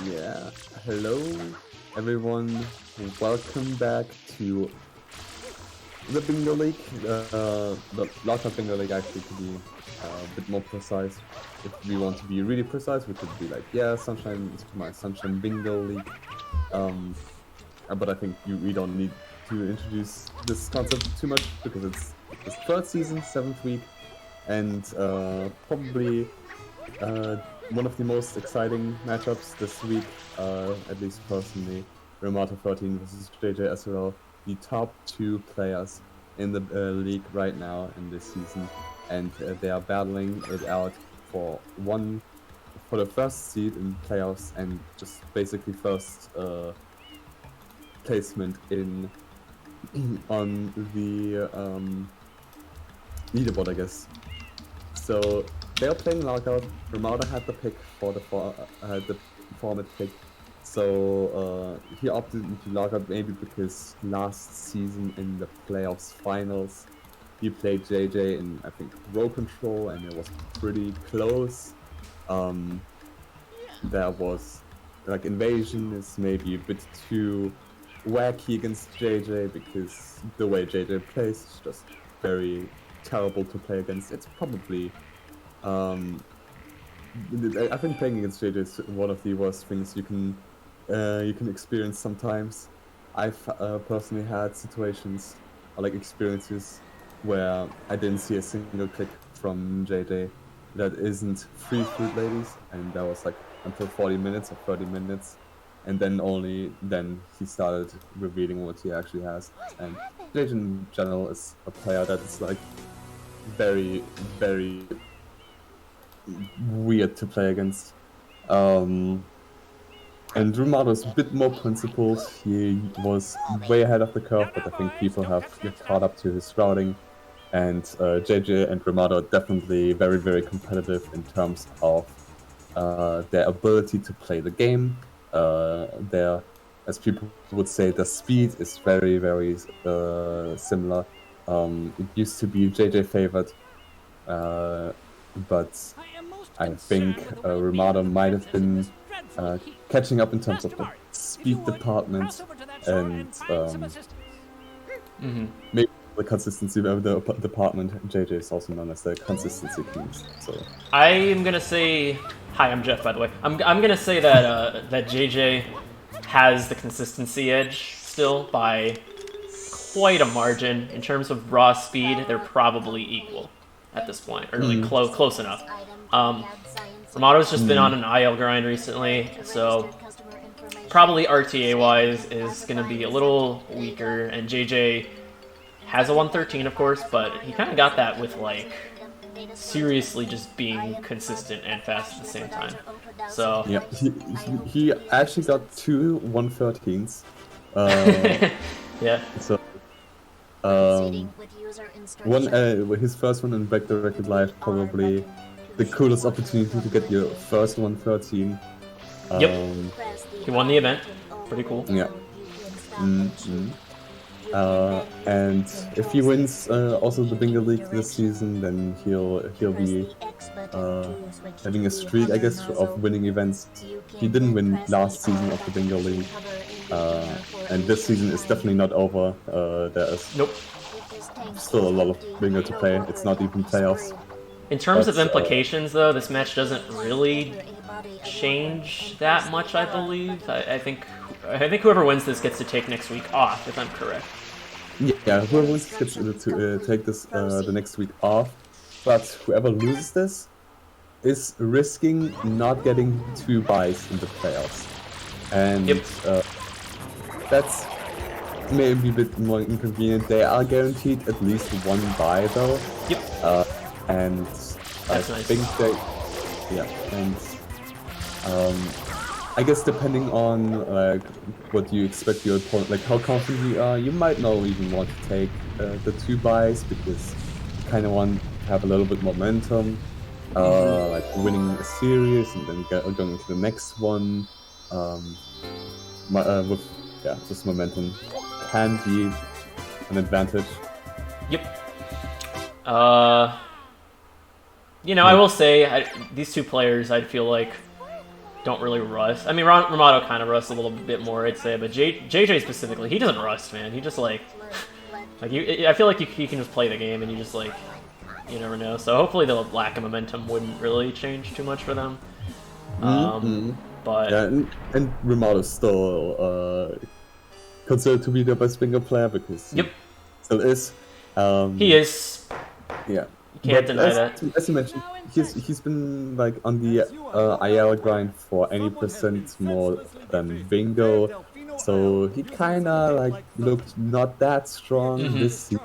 Yeah, hello everyone. Welcome back to the Bingo League. The Lockout Bingo League, actually, to be a bit more precise. If we want to be really precise, we could be like, yeah, Sunshine is my Sunshine Bingo League. But I think we don't need to introduce this concept too much because it's the third season, 7th week, and probably one of the most exciting matchups this week, at least personally. Rimato 13 versus JJsrl, the top two players in the league right now in this season, and they are battling it out for the first seed in playoffs and just basically first placement in on the leaderboard, I guess. So they're playing Lockout. Rimato had the pick for the format pick. So he opted into Lockout maybe because last season in the playoffs finals he played JJ in, I think, row control, and it was pretty close. There was like invasion is maybe a bit too wacky against JJ because the way JJ plays is just very terrible to play against. It's probably I think playing against JJ is one of the worst things you can experience sometimes. I've personally had situations or like experiences where I didn't see a single click from JJ that isn't free fruit ladies, and that was like until 40 minutes or 30 minutes, and then only then he started revealing what he actually has. And JJ in general is a player that is like very, very weird to play against. And Rimato is a bit more principled. He was way ahead of the curve, but I think people have caught up to his routing. And JJ and Rimato are definitely very, very competitive in terms of their ability to play the game. Their, as people would say, the speed is very, very similar. It used to be JJ favored, but I think Rimato might have been catching up in terms of the speed department and maybe the consistency of the department. JJ is also known as the consistency king. So I am gonna say, hi, I'm Jeff, by the way. I'm gonna say that that JJ has the consistency edge still by quite a margin. In terms of raw speed, they're probably equal at this point, or really close enough. Rimato's just been on an IL grind recently, so probably RTA-wise is going to be a little weaker, and JJ has a 113, of course, but he kind of got that with, like, seriously just being consistent and fast at the same time. So yeah, he actually got two 113s. yeah. So his first one in Back the Record Live, probably the coolest opportunity to get your first 113. Yep. He won the event. Pretty cool. Yeah. And if he wins also the Bingo League this season, then he'll be having a streak, I guess, of winning events. He didn't win last season of the Bingo League, and this season is definitely not over. There is still a lot of Bingo to play. It's not even playoffs. In terms of implications, though, this match doesn't really change that much, I believe. I think whoever wins this gets to take next week off, if I'm correct. Yeah, whoever wins gets to take this the next week off, but whoever loses this is risking not getting 2 buys in the playoffs, and that's maybe a bit more inconvenient. They are guaranteed at least 1 buy though. Yep. And that's I nice. think they, and I guess depending on like what you expect your opponent, like how confident you are, you might not even want to take the 2 buys because you kind of want to have a little bit momentum, like winning a series and then going into the next one. With just momentum can be an advantage. Yep. You know, I will say, these two players, I'd feel like, don't really rust. I mean, Rimato kind of rusts a little bit more, I'd say, but JJ specifically, he doesn't rust, man. He just like I feel like you can just play the game and you just like, you never know. So hopefully the lack of momentum wouldn't really change too much for them. But yeah, and Rimato's still considered to be the best finger player because he still is. He is. Yeah. You can't deny that. As you mentioned, he's been like on the IL grind for any % more than Bingo, so he kind of like looked not that strong this season.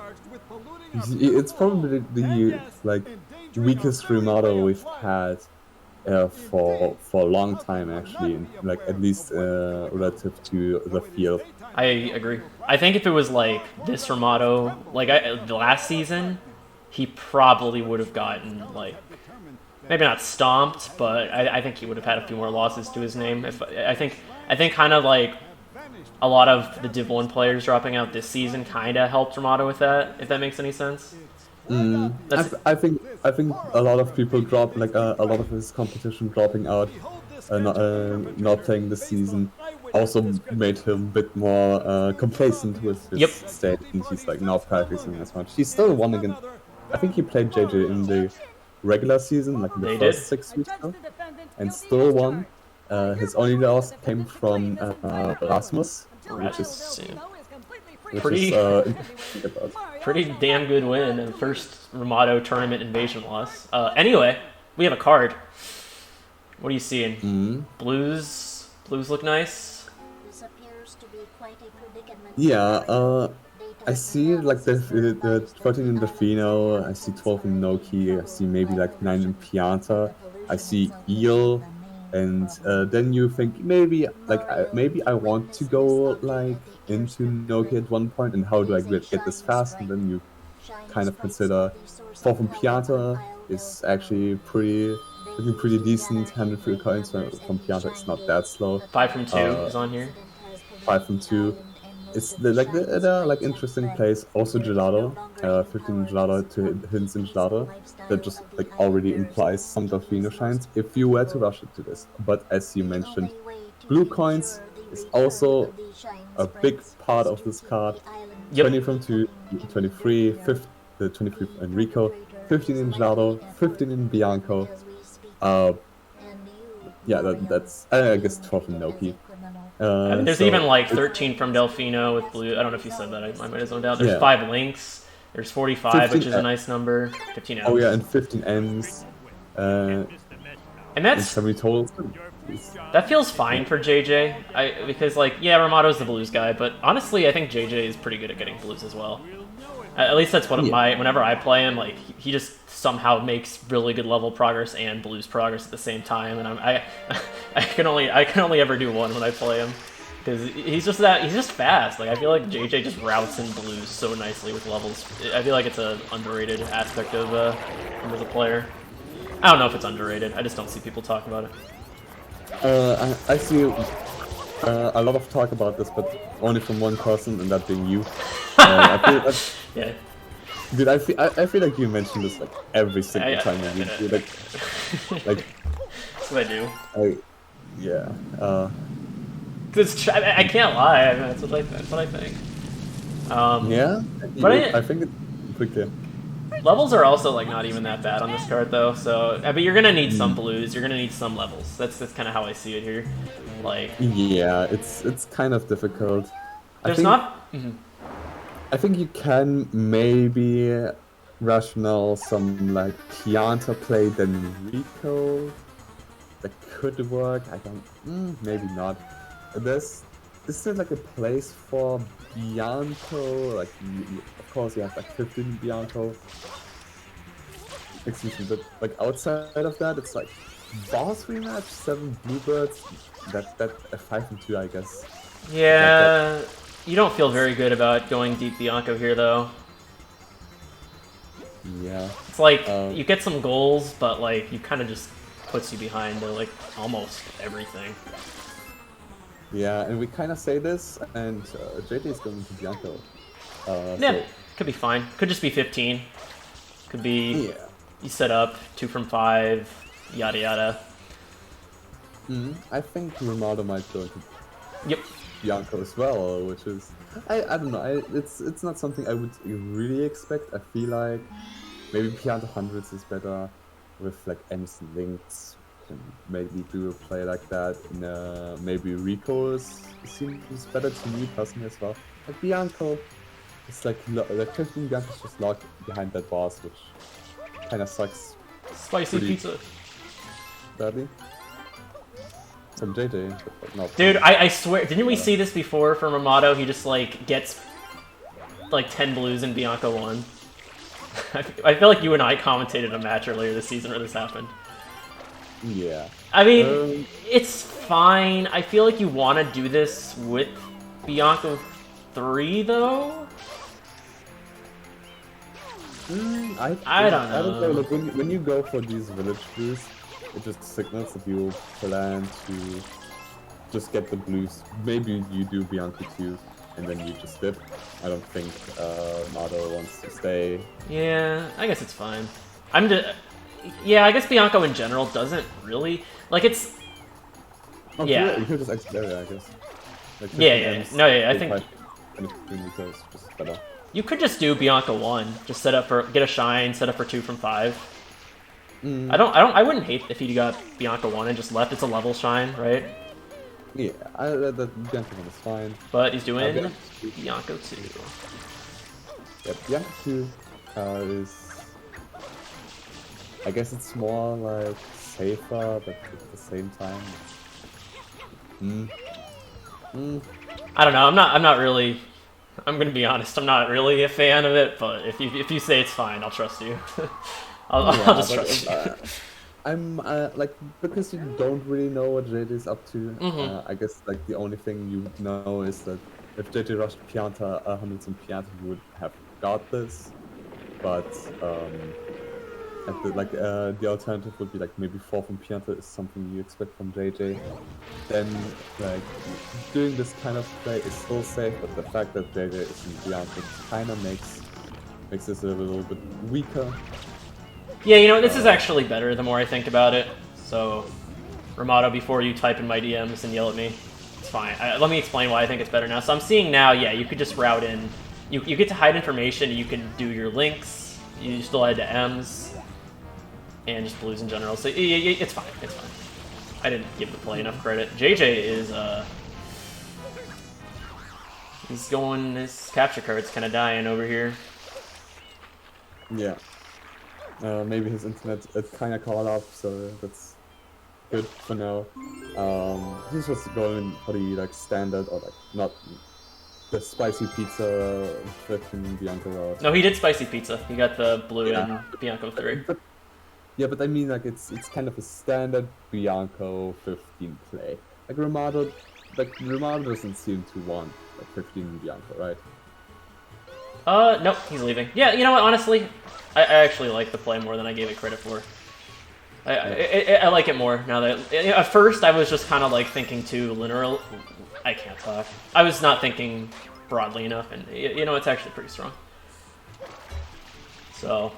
It's probably the like weakest Rimato we've had for a long time, actually, like at least relative to the field. I agree. I think if it was like this Rimato, like the last season, he probably would have gotten like maybe not stomped, but I think he would have had a few more losses to his name. I think kind of like a lot of the Div 1 players dropping out this season kind of helped Rimato with that, if that makes any sense. I think a lot of people dropped, like a lot of his competition dropping out, not playing this season, also made him a bit more complacent with his state, and he's like not practicing as much. He's still won against. I think he played JJ in the regular season, like in the first 6 weeks now, and still won. His only loss came from Rasmus, which is pretty damn good win and first Rimato tournament invasion loss. Anyway, we have a card. What are you seeing? Blues look nice. Yeah, I see like the 14 in Delfino, I see 12 in Noki, I see maybe like 9 in Pianta, I see Eel, and then you think maybe I want to go like into Noki at one point, and how do I get this fast? And then you kind of consider 4 from Pianta is actually looking pretty decent. 103 coins from Pianta, it's not that slow. 5 from 2 is on here. 5 from 2. It's they're interesting plays. Also Gelato, 15 Gelato to Hints in Gelato. That just like already implies some Delfino shines if you were to rush it to this. But as you mentioned, blue coins is also a big part of this card. 20 from 2, 23, 23 in Rico, 15 in Gelato, 15 in Bianco. Yeah, that's I guess 12 in Noki. There's even like 13 from Delfino with blue. I don't know if you said that. I might have zoned out. There's 5 links. There's 45, which is a nice number. 15 M's. Oh yeah, and 15 M's. And that's 70 totals. That feels fine for JJ. Because like Rimato's the blues guy, but honestly I think JJ is pretty good at getting blues as well. At least that's what whenever I play him, like he just somehow makes really good level progress and blues progress at the same time, and I can only ever do one when I play him because he's just fast. Like I feel like JJ just routes in blues so nicely with levels. I feel like it's an underrated aspect of him as a player. I don't know if it's underrated. I just don't see people talk about it. I see a lot of talk about this, but only from one person, and that being you. Yeah. Dude, I feel like you mention this like every single time you do like that's what I do. Yeah. I can't lie. I mean, that's what I think. Yeah, but I think it's pretty clear. Levels are also like not even that bad on this card though. So, but you're gonna need some blues. You're gonna need some levels. That's kind of how I see it here. Like. Yeah, it's kind of difficult. I think you can maybe rationale some like Pianta play then Rico. That could work. I don't. Maybe not. Is there like a place for Bianco? Like, of course you have like 15 Bianco. Excuse me, but like outside of that, it's like boss rematch, 7 bluebirds. That a 5 and 2, I guess. Yeah. You don't feel very good about going deep Bianco here, though. Yeah. It's like, you get some goals, but like, you kind of just puts you behind like almost everything. Yeah, and we kind of say this, and JJ is going to Bianco. Yeah, could be fine. Could just be 15. Could be you set up 2 from 5, yada yada. I think Rimato might go into Yep. Bianco as well, which is I don't know. It's not something I would really expect. I feel like maybe Pianta hundreds is better with like Emerson links. Can maybe do a play like that. Maybe Rico seems better to me personally as well. Like Bianco, it's like 15 Bianco's just locked behind that boss, which kind of sucks Spicy pretty pizza. badly. From JJ, but not Dude, from- I swear, didn't we see this before from Rimato? He just like gets like 10 blues in Bianco 1. I feel like you and I commentated a match earlier this season where this happened. Yeah. I mean, it's fine. I feel like you want to do this with Bianco 3 though. I don't know. Like when you go for these village blues, it just signals that you plan to just get the blues. Maybe you do Bianco 2 and then you just dip. I don't think Mado wants to stay. Yeah, I guess it's fine. Yeah, I guess Bianco in general doesn't really like it's. Oh, Yeah. You could just exit area, I guess. Like Yeah. No, yeah. I think and it's just better. you could just do Bianco 1. Just get a shine, set up for 2 from 5. I wouldn't hate if he got Bianco 1 and just left. It's a level shine, right? Yeah, that Bianco 1 is fine. But he's doing Bianco Bianco 2. Yep, Bianco 2 is. I guess it's more like safer, but at the same time. I don't know. I'm not really. I'm gonna be honest. I'm not really a fan of it. But if you say it's fine, I'll trust you. I'll just trust you. I'm like because you don't really know what JJ is up to. I guess like the only thing you would know is that if JJ rushed Pianta hundreds and Pianta, you would have got this. But the alternative would be like maybe 4 from Pianta is something you expect from JJ. Then like doing this kind of play is still safe, but the fact that JJ is in Pianta kind of makes this a little bit weaker. Yeah, you know, this is actually better the more I think about it. So, Rimato, before you type in my DMs and yell at me, it's fine. Let me explain why I think it's better now. So I'm seeing now, yeah, you could just route in. You get to hide information, you can do your links, you still add to M's, and just blues in general. So it's fine, it's fine. I didn't give the play enough credit. JJ is, his capture card's kind of dying over here. Yeah. Maybe his internet kind of caught up, so that's good for now. He's just going for the like standard or like not the spicy pizza freaking Bianco route. No, he did spicy pizza. He got the blue in Bianco 3. But I mean like it's kind of a standard Bianco 15 play. Like Rimato doesn't seem to want like 15 Bianco, right? Nope, he's leaving. Yeah, you know what, honestly, I actually like the play more than I gave it credit for. I like it more now that... At first, I was just kind of like thinking too linear... I can't talk. I was not thinking broadly enough, and you know, it's actually pretty strong. So,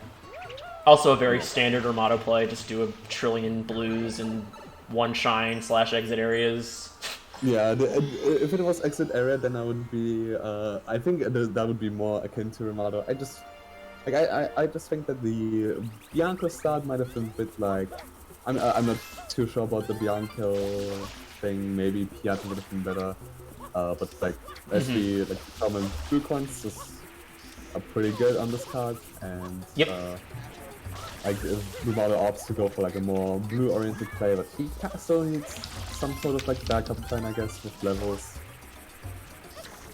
also a very standard Rimato play, just do a trillion blues and 1 shine / exit areas. Yeah, if it was exit area, then I would be. I think that would be more akin to Rimato. I just think that the Bianco start might have been a bit like. I'm not too sure about the Bianco thing. Maybe Pianta would have been better. But like actually, like the common blue coins just are pretty good on this card, and like Rimato opts to go for like a more blue-oriented play, but he still needs some sort of like backup plan, I guess, with levels.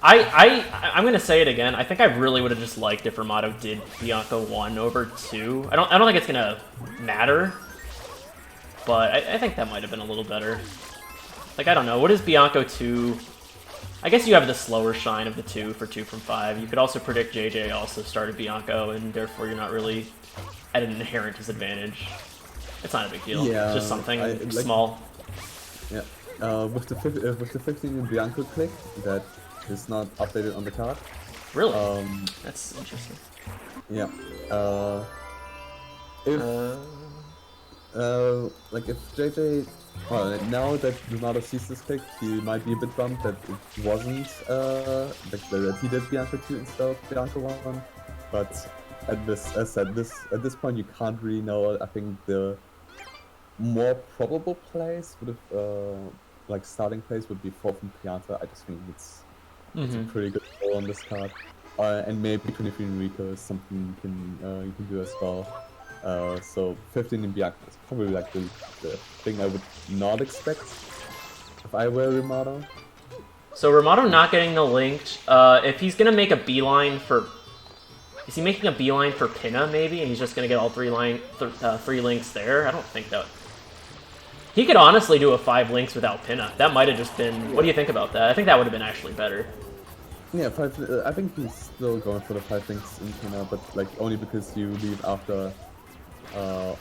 I'm gonna say it again. I think I really would have just liked if Rimato did Bianco 1 over 2. I don't think it's gonna matter, but I think that might have been a little better. Like, I don't know. What is Bianco 2? I guess you have the slower shine of the 2 for 2 from 5. You could also predict JJ also started Bianco, and therefore you're not really at an inherent disadvantage. It's not a big deal. Yeah, it's just something small. Yeah. With the 15 in Bianco click that is not updated on the card. Really? That's interesting. Yeah. Like if JJ, well, now that Rimato sees this pick, he might be a bit bummed that it wasn't like that he did Bianca 2 instead of Bianca 1. But at this point, you can't really know. I think the more probable place would have like starting place would be 4 from Pianta. I just think it's a pretty good roll on this card. And maybe 23 in Rico is something you can do as well. So 15 in Bianca is probably like the thing I would not expect if I were Rimato. So Rimato not getting the linked. If he's gonna make a beeline for, is he making a beeline for Pinna maybe, and he's just gonna get all three links there? I don't think that. He could honestly do a 5 links without Pinna. That might have just been. What do you think about that? I think that would have been actually better. Yeah, I think he's still going for the 5 links in Pinna, but like only because you leave after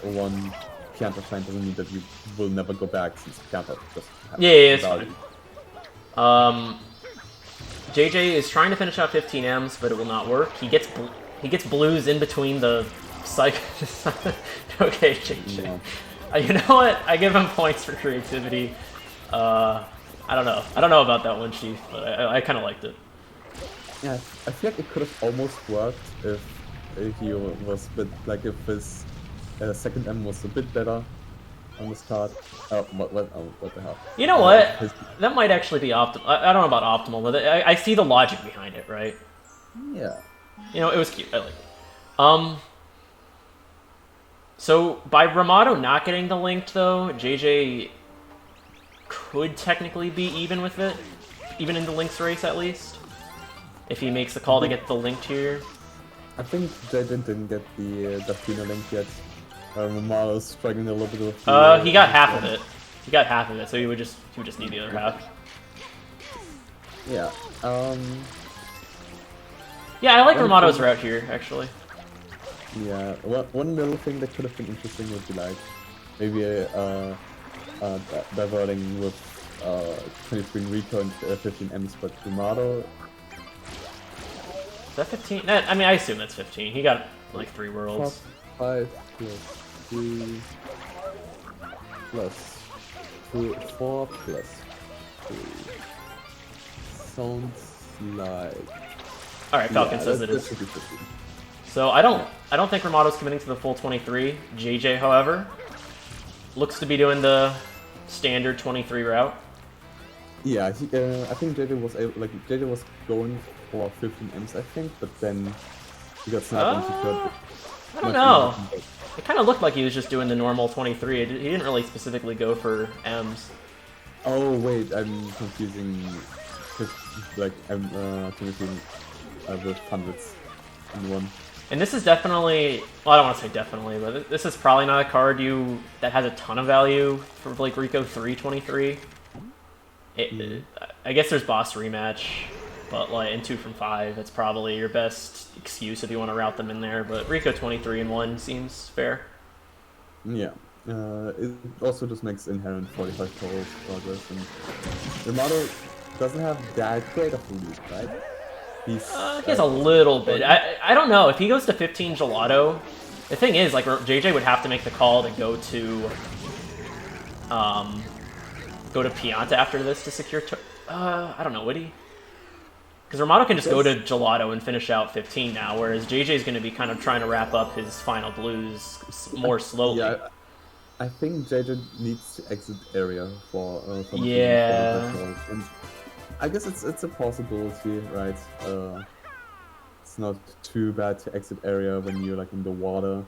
one Pianta climb doesn't mean that you will never go back since Pianta just it's fine. JJ is trying to finish out 15 Ms, but it will not work. He gets blues in between the cycles. Okay, JJ. Yeah. You know what? I give him points for creativity. I don't know. I don't know about that one, Chief, but I kind of liked it. Yeah, I feel like it could have almost worked if he was a bit like if his second M was a bit better on this card. What the hell? You know what? That might actually be optimal. I don't know about optimal, but I see the logic behind it, right? Yeah. You know, it was cute. I like it. So by Rimato not getting the linked though, JJ could technically be even with it, even in the links race at least, if he makes the call to get the linked here. I think JJ didn't get the Fina link yet. Rimato's struggling a little bit with. He got half of it. He got half of it, so he would just need the other half. Yeah. Yeah, I like Rimato's route here actually. Yeah, one little thing that could have been interesting would be like maybe diverting with 23 Rico and 15 Ms, but Rimato. Is that 15? I mean, I assume that's 15. He got like 3 worlds. 5 plus 3 plus 2, 4 plus 3. Sounds like. All right, Falcon says it is. 50. So I don't think Rimato's committing to the full 23. JJ, however, looks to be doing the standard 23 route. Yeah, I think JJ was going for 15 Ms, I think, but then he got snapped and secured. I don't know. It kind of looked like he was just doing the normal 23. He didn't really specifically go for Ms. Oh wait, I'm confusing. Like I'm confusing with hundreds in one. And this is definitely, well, I don't want to say definitely, but this is probably not a card that has a ton of value for like Rico 323. I guess there's boss rematch, but like in 2 from 5, it's probably your best excuse if you want to route them in there. But Rico 23 in 1 seems fair. Yeah. It also just makes inherent 45 total progress, and Rimato doesn't have that great of a lead, right? He has a little bit. I don't know. If he goes to 15 Gelato, the thing is, like, JJ would have to make the call to go to Pianta after this to secure. I don't know. Would he? Because Rimato can just go to Gelato and finish out 15 now, whereas JJ is going to be kind of trying to wrap up his final blues more slowly. Yeah, I think JJ needs to exit area for and I guess it's a possibility, right? It's not too bad to exit area when you're like in the water.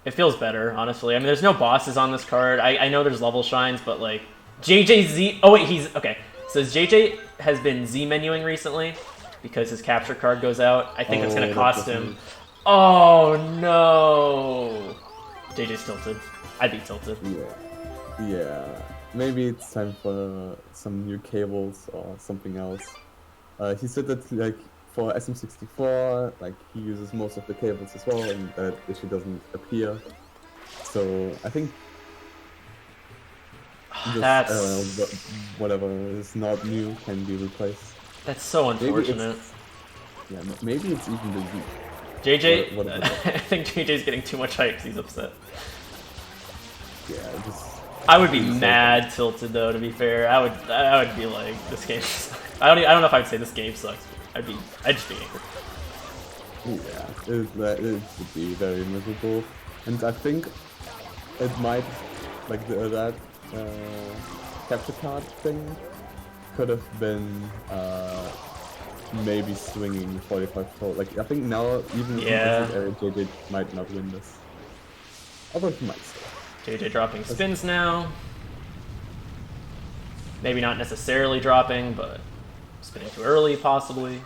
It feels better, honestly. I mean, there's no bosses on this card. I know there's level shines, but like JJ. Oh wait, he's okay. So JJ has been Z menuing recently because his capture card goes out. I think it's gonna cost him. Oh no! JJ's tilted. I'd be tilted. Yeah. Maybe it's time for some new cables or something else. He said that like for SM64, like he uses most of the cables as well, and that issue doesn't appear. So I think just, whatever is not new can be replaced. That's so unfortunate. Maybe it's even the JJ. I think JJ's getting too much hype because he's upset. yeah, just I would be really mad tilted though. To be fair, I would be like, this game. I don't know if I'd say this game sucks. I'd just be angry. yeah, it would be very miserable, and I think it might like that capture card thing could have been maybe swinging 45 total. Like I think now even in this area, JJ might not win this. Although he might still. JJ dropping spins now. Maybe not necessarily dropping, but spinning too early, possibly.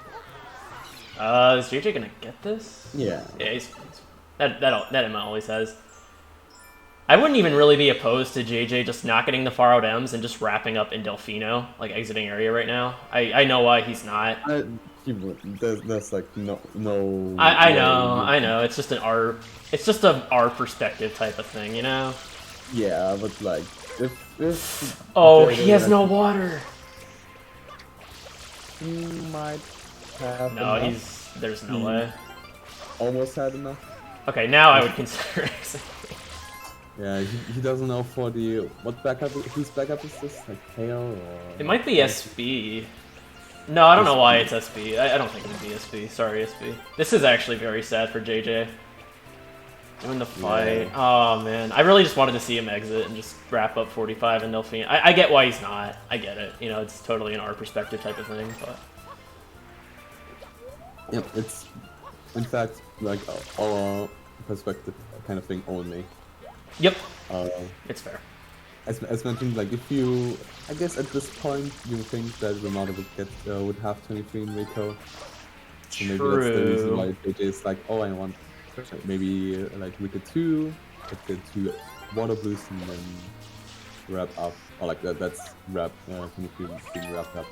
Is JJ gonna get this? Yeah. Yeah, that Emma always has. I wouldn't even really be opposed to JJ just not getting the far out M's and just wrapping up in Delfino, like exiting area right now. I know why he's not. There's like no. I know. It's just a R perspective type of thing, you know. Yeah, but like if oh, he has no water. He might have. No, enough. There's no way. Almost had enough. Okay, now I would consider exiting. Yeah, he doesn't know for the what backup. Whose backup is this? Like Kale or? It might be SB. No, I don't know why it's SB. I don't think it would be SB. Sorry, SB. This is actually very sad for JJ. Doing the fight. Yeah. Oh man, I really just wanted to see him exit and just wrap up 45 and Delphine. I get why he's not. I get it. You know, it's totally an R perspective type of thing, but. Yep, it's in fact like our perspective kind of thing only. Yep. It's fair. As mentioned, like if you, I guess at this point you think that Rimato would have 23 in Rico. So maybe that's the reason why JJ is like, oh, I want maybe like Rico 2, like the 2 water boost and then wrap up, or like that's wrap 23 being wrapped up.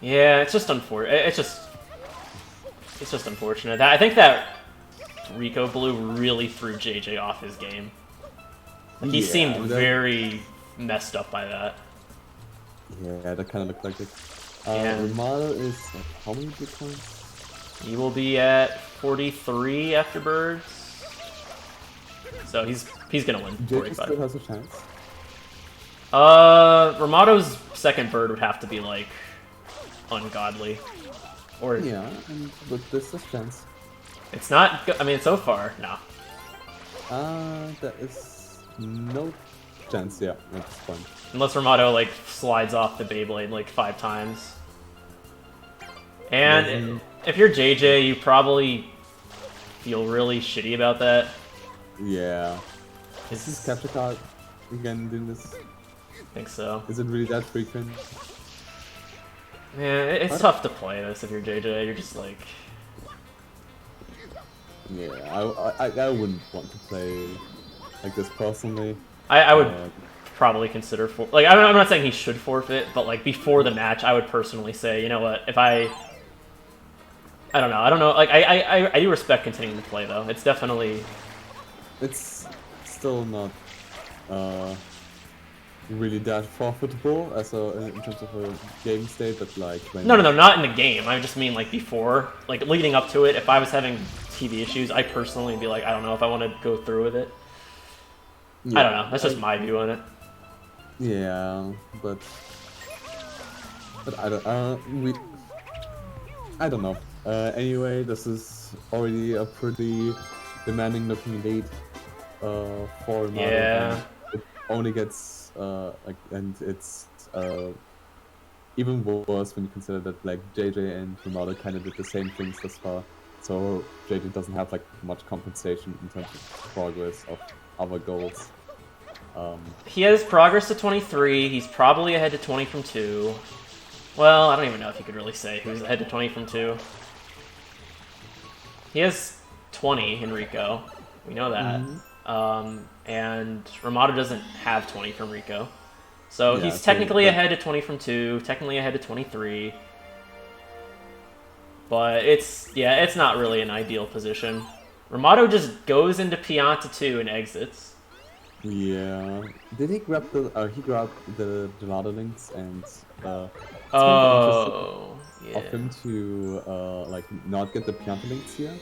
Yeah, it's just unfortunate. It's just unfortunate. I think that Rico Blue really threw JJ off his game. Like, he seemed very messed up by that. Yeah, that kind of looked like it. Rimato is like, how many big points? He will be at 43 after birds. So he's gonna win 45. Still has a chance. Rimato's second bird would have to be like ungodly. Or yeah, but this is chance. It's not. I mean, so far, no. That is no chance. Yeah, at this point. Unless Rimato like slides off the Beyblade like 5 times. And if you're JJ, you probably feel really shitty about that. Yeah. Is this capture card again doing this? I think so. Is it really that frequent? Man, it's tough to play this if you're JJ. You're just like. Yeah, I wouldn't want to play like this personally. I would probably consider like I'm not saying he should forfeit, but like before the match, I would personally say, you know what, if I don't know, like I do respect continuing to play though. It's definitely. It's still not really that profitable as in terms of a game state, but like when no, not in the game. I just mean like before, like leading up to it. If I was having TV issues, I personally would be like, I don't know if I want to go through with it. Yeah, I don't know. That's just my view on it. Yeah, but I don't know. Anyway, this is already a pretty demanding looking lead for Rimato. Yeah. It only gets and it's even worse when you consider that like JJ and Rimato kind of did the same things thus far. So JJ doesn't have like much compensation in terms of progress of other goals. He has progress to 23. He's probably ahead to 20 from 2. Well, I don't even know if you could really say who's ahead to 20 from 2. He has 20 in Rico. We know that. Mm-hmm. And Rimato doesn't have 20 from Rico. So yeah, he's technically ahead to 20 from 2, technically ahead to 23. But it's not really an ideal position. Rimato just goes into Pianta 2 and exits. Yeah. Did he grab he grabbed the gelato links and yeah. of him to like not get the Pianta links here?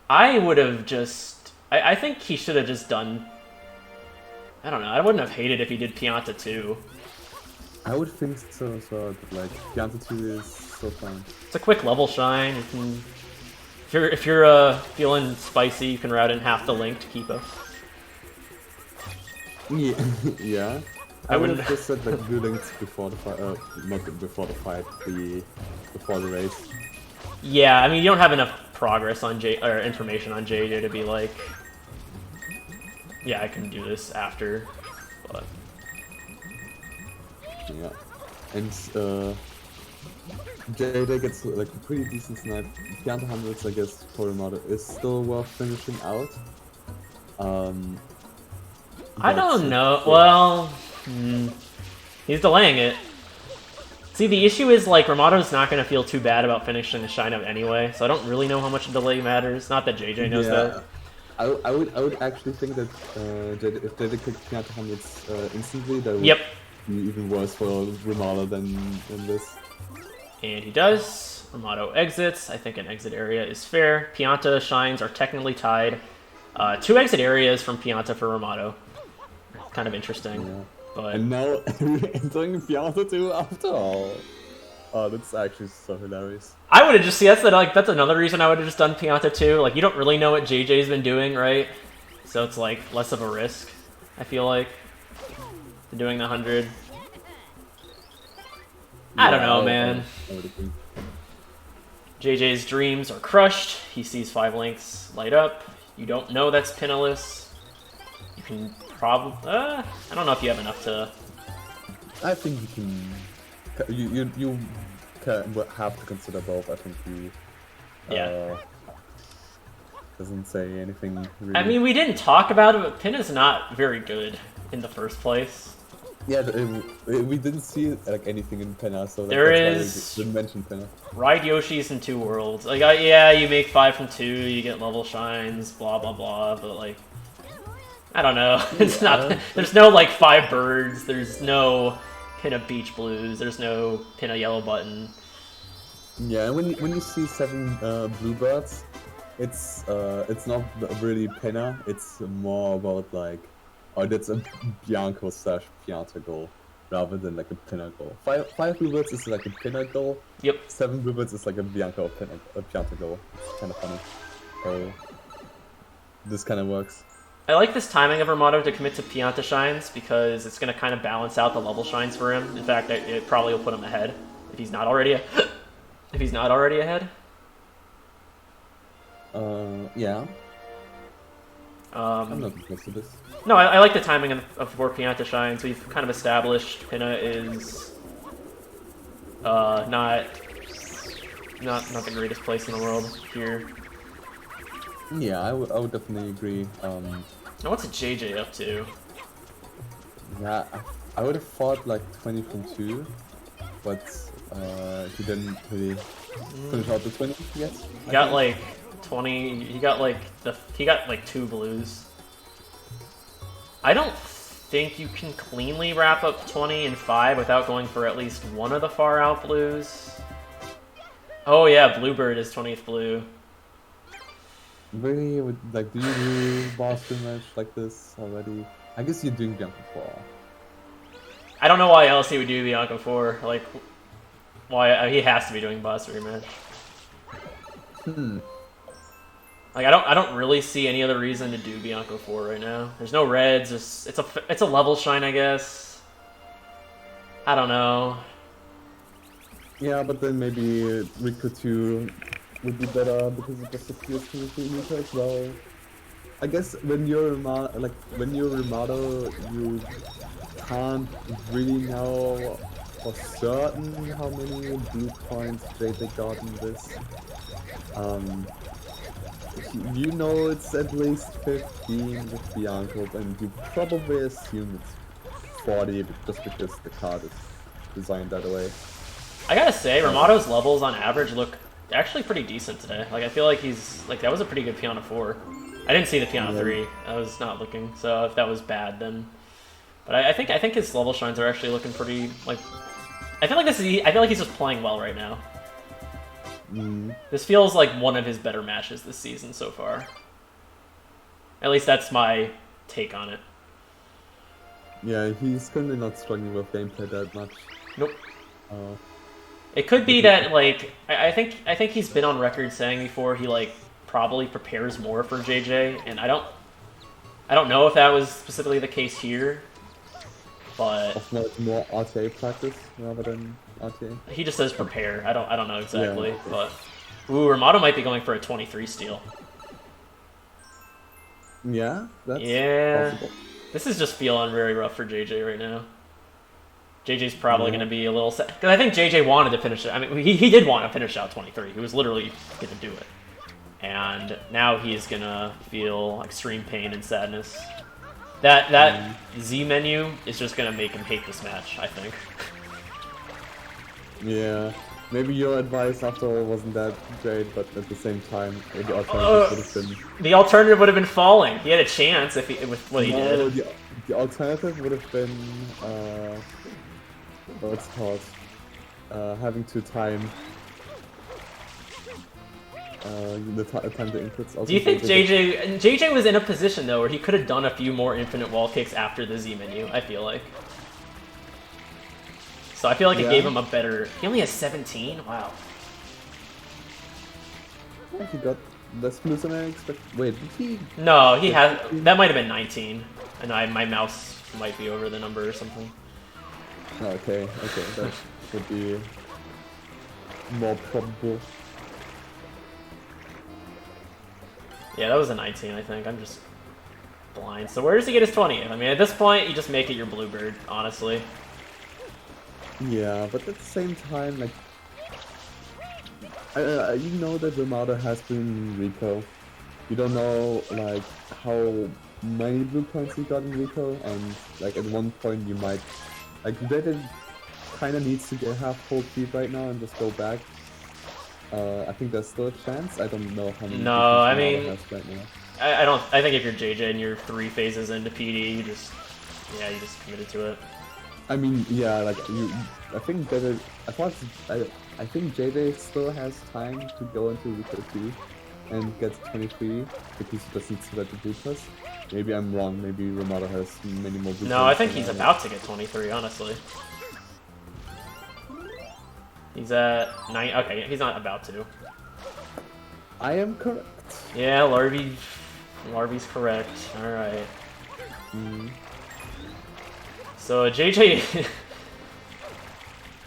I would have just I think he should have just done... I don't know, I wouldn't have hated if he did Pianta 2. I would think so as well, but like, Pianta 2 is so fun. It's a quick level shine. You can, if you're feeling spicy, you can route in half the link to keep us. Yeah, yeah. I would have just said like do links before the fight, not before the fight, before the race. Yeah, I mean you don't have enough progress on or information on JJ to be like, yeah, I can do this after, but yeah, and JJ gets like a pretty decent snipe. Pianta 100s, I guess, for Rimato is still worth finishing out. I don't know. Well, he's delaying it. See, the issue is, like, Rimato's not going to feel too bad about finishing the shine up anyway, so I don't really know how much a delay matters. Not that JJ knows that. I would actually think that if JJ kicked Pianta 100s instantly, that would be even worse for Rimato than this. And he does. Rimato exits. I think an exit area is fair. Pianta shines are technically tied. 2 exit areas from Pianta for Rimato. Kind of interesting. Yeah. But... And now entering Pianta 2 after all. Oh, that's actually so hilarious. I would have just that's another reason I would have just done Pianta 2. Like, you don't really know what JJ's been doing, right? So it's like less of a risk, I feel like, doing the 100. I don't know, man. JJ's dreams are crushed. He sees 5 links light up. You don't know that's pinless. You can probably... I don't know if you have enough to... I think you can... You have to consider both. I think you... doesn't say anything really... I mean, we didn't talk about it, but Pin is not very good in the first place. Yeah, we didn't see like anything in Penna, so there is... why we didn't mention Penna. Ride Yoshi's in 2 worlds. Like, yeah, you make 5 from 2, you get level shines, blah blah blah, but like... I don't know. It's not... There's no, like, 5 birds, there's no Pinna Beach Blues, there's no Pinna Yellow Button. Yeah, and when you see 7 bluebirds, it's not really Pinna, it's more about, like, oh, that's a Bianco / Pianta goal, rather than, like, a Pinna goal. 5 bluebirds is, like, a Pinna goal. Yep. 7 bluebirds is, like, a Bianco or Pianta goal. It's kind of funny. So, this kind of works. I like this timing of Rimato to commit to Pianta shines because it's going to kind of balance out the level shines for him. In fact, it probably will put him ahead if he's not already ahead. Yeah. I'm not close to this. No, I like the timing of where Pianta shines. We've kind of established Pinna is not the greatest place in the world here. Yeah, I would definitely agree. Now what's JJ up to? Yeah, I would have thought like 20 from 2, but he didn't really finish out the 20 yet. He got like 20. He got like 2 blues. I don't think you can cleanly wrap up 20 and 5 without going for at least one of the far out blues. Oh yeah, Bluebird is 20th blue. Really? Like, do you do Boston match like this already? I guess you're doing Bianco 4. I don't know why else he would do Bianco 4. Like, why he has to be doing boss rematch. Like, I don't really see any other reason to do Bianco 4 right now. There's no reds. It's a level shine, I guess. I don't know. Yeah, but then maybe Rico 2 would be better because it just appears to the Rico as well. I guess when you're Rimato, you can't really know for certain how many blue points JJ got in this. You know it's at least 15 with Bianco, and you probably assume it's 40 just because the card is designed that way. I gotta say, Rimato's levels on average look actually pretty decent today. Like, I feel like he's like, that was a pretty good Pianta 4. I didn't see the Pianta 3. I was not looking, so if that was bad, then. But I think his level shines are actually looking pretty, like. I feel like he's just playing well right now. This feels like one of his better matches this season so far. At least that's my take on it. Yeah, he's currently not struggling with gameplay that much. Nope. Uh, It could be that, like, I think he's been on record saying before he, like, probably prepares more for JJ, and I don't know if that was specifically the case here, but of more RTA practice rather than RTA. he just says prepare. I don't know exactly, Yeah, okay. but ooh, Rimato might be going for a 23 steal. Yeah, that's Yeah. possible. This is just feeling very rough for JJ right now. JJ's probably going to be a little sad. Because I think JJ wanted to finish it. I mean, he did want to finish out 23. He was literally going to do it. And now he's going to feel extreme pain and sadness. That Z menu is just going to make him hate this match, I think. Yeah, maybe your advice after all wasn't that great, but at the same time, the alternative would have been... The alternative would have been falling. He had a chance if with what he No, did. the alternative would have been... what's it called? Having to time... time the inputs. Also Do you think JJ was in a position though where he could have done a few more infinite wall kicks after the Z menu? I feel like. So I feel like it gave him a better. He only has 17. Wow. Yeah, he got less moves than I expected. Wait, did he? No, he has. That might have been 19, and my mouse might be over the number or something. Okay, that would be more probable. Yeah, that was a 19, I think. I'm just blind. So where does he get his 20th? I mean, at this point, you just make it your Bluebird, honestly. Yeah, but at the same time, like, you know that Rimato has been Rico. You don't know, like, how many blue points he got in Rico, and, like, at one point you might... Like, Reddit kind of needs to get half full keep right now and just go back. I think there's still a chance. I don't know how many. No, I mean, has right now. I don't. I think if you're JJ and you're 3 phases into PD, you just committed to it. I mean, yeah, like I think JJ. I think JJ still has time to go into Rico 2 and get 23 because he just needs to get the blue plus. Maybe I'm wrong. Maybe Rimato has many more blue. No, I think he's about to get 23. Honestly. He's at 9. Okay, he's not about to. I am correct. Yeah, Larby's correct. All right. So JJ.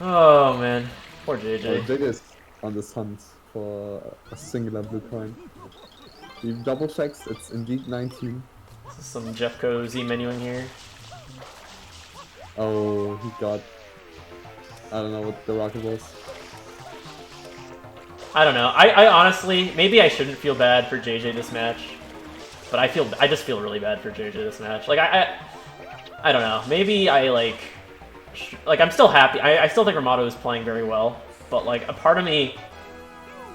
Oh man, poor JJ. JJ is on this hunt for a singular blue coin. He double checks. It's indeed 19. This is some Jeffco Z menuing here. Oh, he got... I don't know what the rocket was. I don't know. I honestly, maybe I shouldn't feel bad for JJ this match, but I just feel really bad for JJ this match. Like I don't know. Maybe I like I'm still happy. I still think Rimato is playing very well, but like a part of me,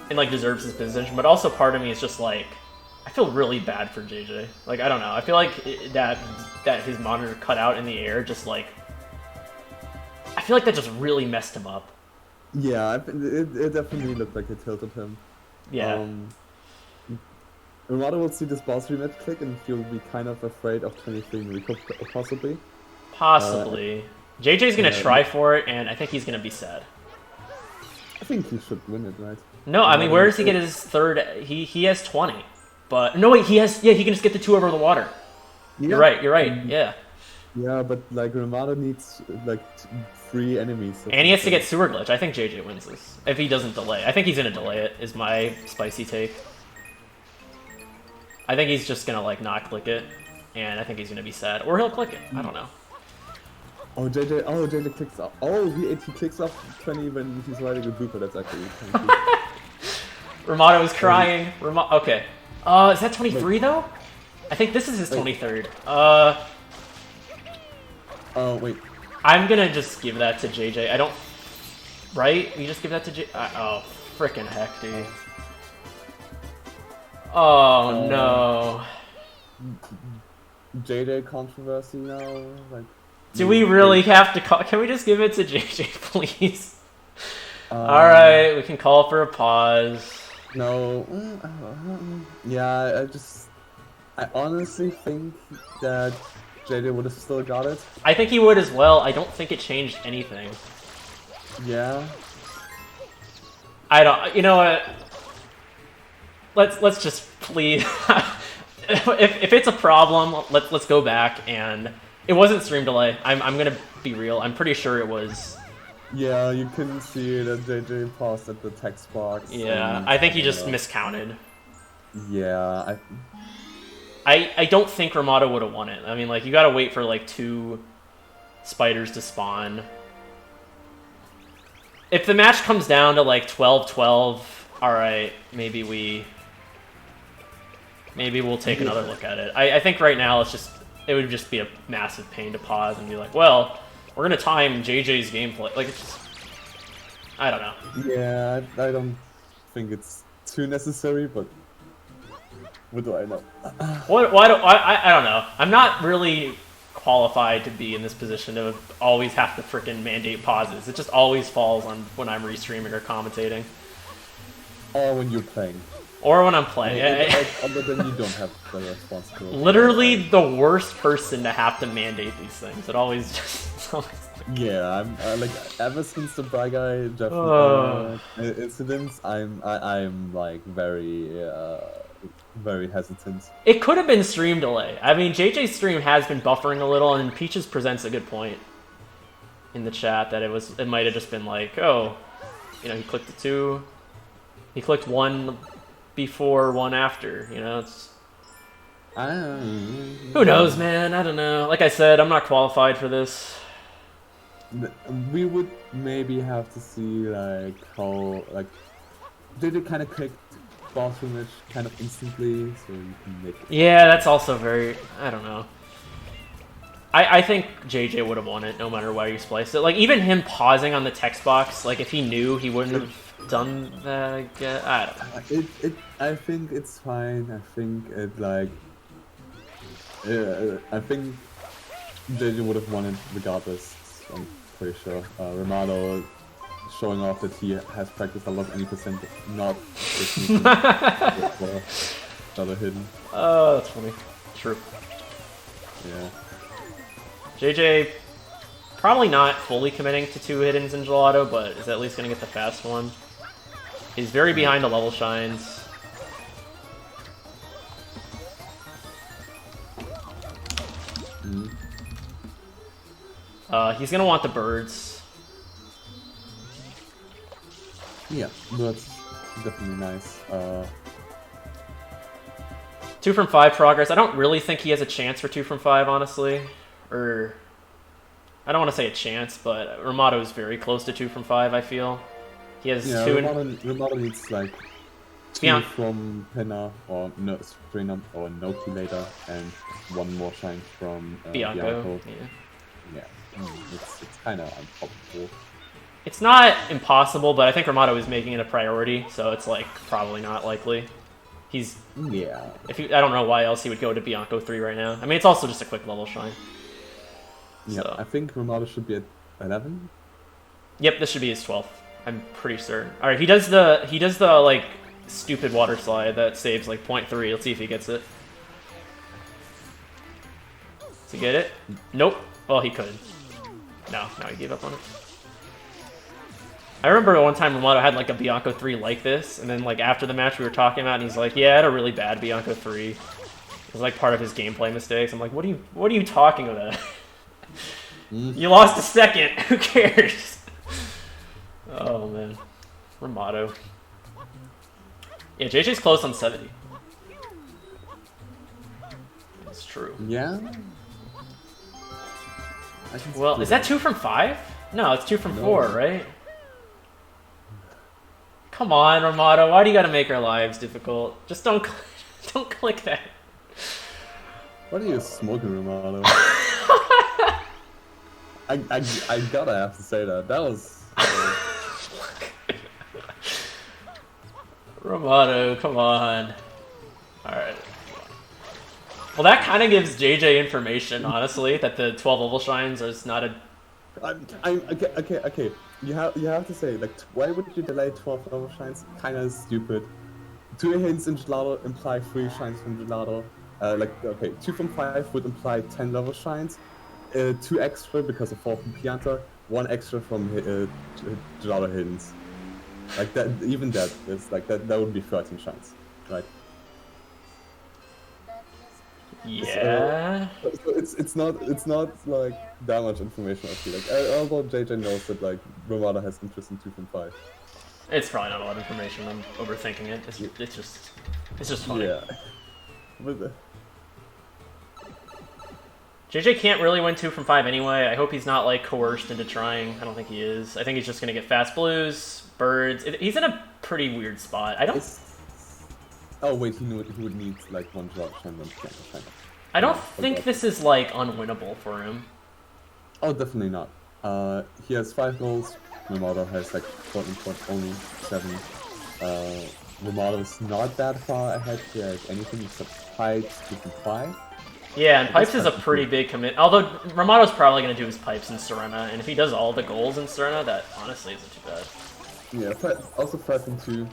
and like deserves his position, but also part of me is just like I feel really bad for JJ. Like I don't know. I feel like that his monitor cut out in the air just like. I feel like that just really messed him up. Yeah, it definitely looked like it tilted him. Yeah. Rimato will see this boss rematch click and he'll be kind of afraid of 23 in Rico, possibly. Possibly. JJ's gonna try for it, and I think he's gonna be sad. I think he should win it, right? No, I mean, where does he get his third? He has 20. But, no wait, he can just get the 2 over the water. Yeah. You're right, yeah. Yeah, but like Rimato needs like 3 enemies. And he has to get sewer glitch. I think JJ wins this. If he doesn't delay. I think he's gonna delay it, is my spicy take. I think he's just gonna like not click it, and I think he's gonna be sad. Or he'll click it. I don't know. JJ clicks off. Oh, he clicks off 20 when he's riding a Booper. That's actually Rimato is crying. Okay. Is that 23 though? I think this is his 23rd. Oh, wait. I'm gonna just give that to JJ. I don't... Right? You just give that to JJ? Oh, frickin' heck, dude. Oh, no. JJ controversy now? Like, do we really have to call... Can we just give it to JJ, please? Alright, we can call for a pause. No. Yeah, I honestly think that JJ would have still got it. I think he would as well. I don't think it changed anything. Yeah. I don't. You know what? Let's just please. if it's a problem, let's go back and it wasn't stream delay. I'm gonna be real. I'm pretty sure it was. Yeah, you couldn't see that JJ paused at the text box. Yeah, I think he just miscounted. Yeah, I don't think Rimato would have won it. I mean, like, you gotta wait for, like, 2 spiders to spawn. If the match comes down to, like, 12-12, alright, maybe we'll take another look at it. I think right now it would just be a massive pain to pause and be like, well, we're gonna time JJ's gameplay. Like, it's just... I don't know. Yeah, I don't think it's too necessary, but... What do I know? I don't know. I'm not really qualified to be in this position to always have to frickin' mandate pauses. It just always falls on when I'm restreaming or commentating. Or when you're playing. Or when I'm playing. Other than you don't have the responsibility. Literally the worst person to have to mandate these things. It always just... Yeah, I'm like, ever since the Bry Guy Jeff incidents, I'm like very hesitant. It could have been stream delay. I mean, JJ's stream has been buffering a little, and Peaches presents a good point in the chat that it might have just been like, oh, you know, he clicked the 2, he clicked 1 before, 1 after. You know, it's who knows, man. I don't know. Like I said, I'm not qualified for this. We would maybe have to see like how did it kind of click bathroom image kind of instantly, so you can make it. Yeah, that's also very... I don't know. I think JJ would have won it no matter where you spliced it. Like, even him pausing on the text box, like, if he knew, he wouldn't have done that, I guess. I don't know. I think it's fine. I think it, like... I think JJ would have won it regardless, I'm pretty sure. Rimato showing off that he has practiced a lot, any percent not another hidden. Oh, that's funny. True. Yeah. JJ probably not fully committing to 2 hiddens in Gelato, but is at least gonna get the fast one. He's very behind the level shines. He's gonna want the birds. Yeah, that's definitely nice. 2 from 5 progress. I don't really think he has a chance for 2 from 5, honestly. Or, I don't want to say a chance, but Rimato is very close to 2 from 5, I feel. He has 2 Rimato needs like 2 from Penna or Strina or Noki later, and 1 more shine from Bianco. Yeah, it's kind of improbable. It's not impossible, but I think Rimato is making it a priority, so it's like probably not likely. He's I don't know why else he would go to Bianco 3 right now. I mean, it's also just a quick level shine. Yeah, so. I think Rimato should be at 11. Yep, this should be his 12th. I'm pretty certain. All right, he does the like stupid water slide that saves like 0.3. Let's see if he gets it. Does he get it? Nope. Well, he could. No, he gave up on it. I remember one time Rimato had like a Bianco 3 like this, and then like after the match we were talking about, it, and he's like, "Yeah, I had a really bad Bianco 3." It was like part of his gameplay mistakes. I'm like, "What are you talking about? You lost a second. Who cares?" Oh man, Rimato. Yeah, JJ's close on 70. That's true. Yeah. Well, is that 2 from 5? No, it's 2 from 4, right? Come on, Rimato. Why do you gotta make our lives difficult? Just don't click that. What are you smoking, Rimato? I gotta have to say that. That was... Rimato, come on. Alright. Well, that kind of gives JJ information, honestly, that the 12 level shines is not a... Okay. You have to say, like, why would you delay 12 level shines? Kinda stupid. 2 hints in Gelato imply 3 shines from Gelato. like, okay, 2 from 5 would imply 10 level shines, 2 extra because of 4 from Pianta, 1 extra from Gelato Hiddens. Like that, even that is like that would be 13 shines, right? Yeah. So it's not like that much information. I feel like, although JJ knows that like Rimato has interest in 2 from 5. It's probably not a lot of information. I'm overthinking it. It's just funny. Yeah. But, JJ can't really win 2 from 5 anyway. I hope he's not like coerced into trying. I don't think he is. I think he's just gonna get fast blues, birds. He's in a pretty weird spot. I don't. Oh wait, he would need like 1 drop shine, 1 shine. I don't think this is like unwinnable for him. Oh, definitely not. He has 5 goals. Rimato has like only 7. Rimato's not that far ahead. He has anything except pipes, 2 from 5. Yeah, and pipes is a pretty big commit. Although Rimato's probably going to do his pipes in Serena, and if he does all the goals in Serena, that honestly isn't too bad. Yeah, but also 5 from 2.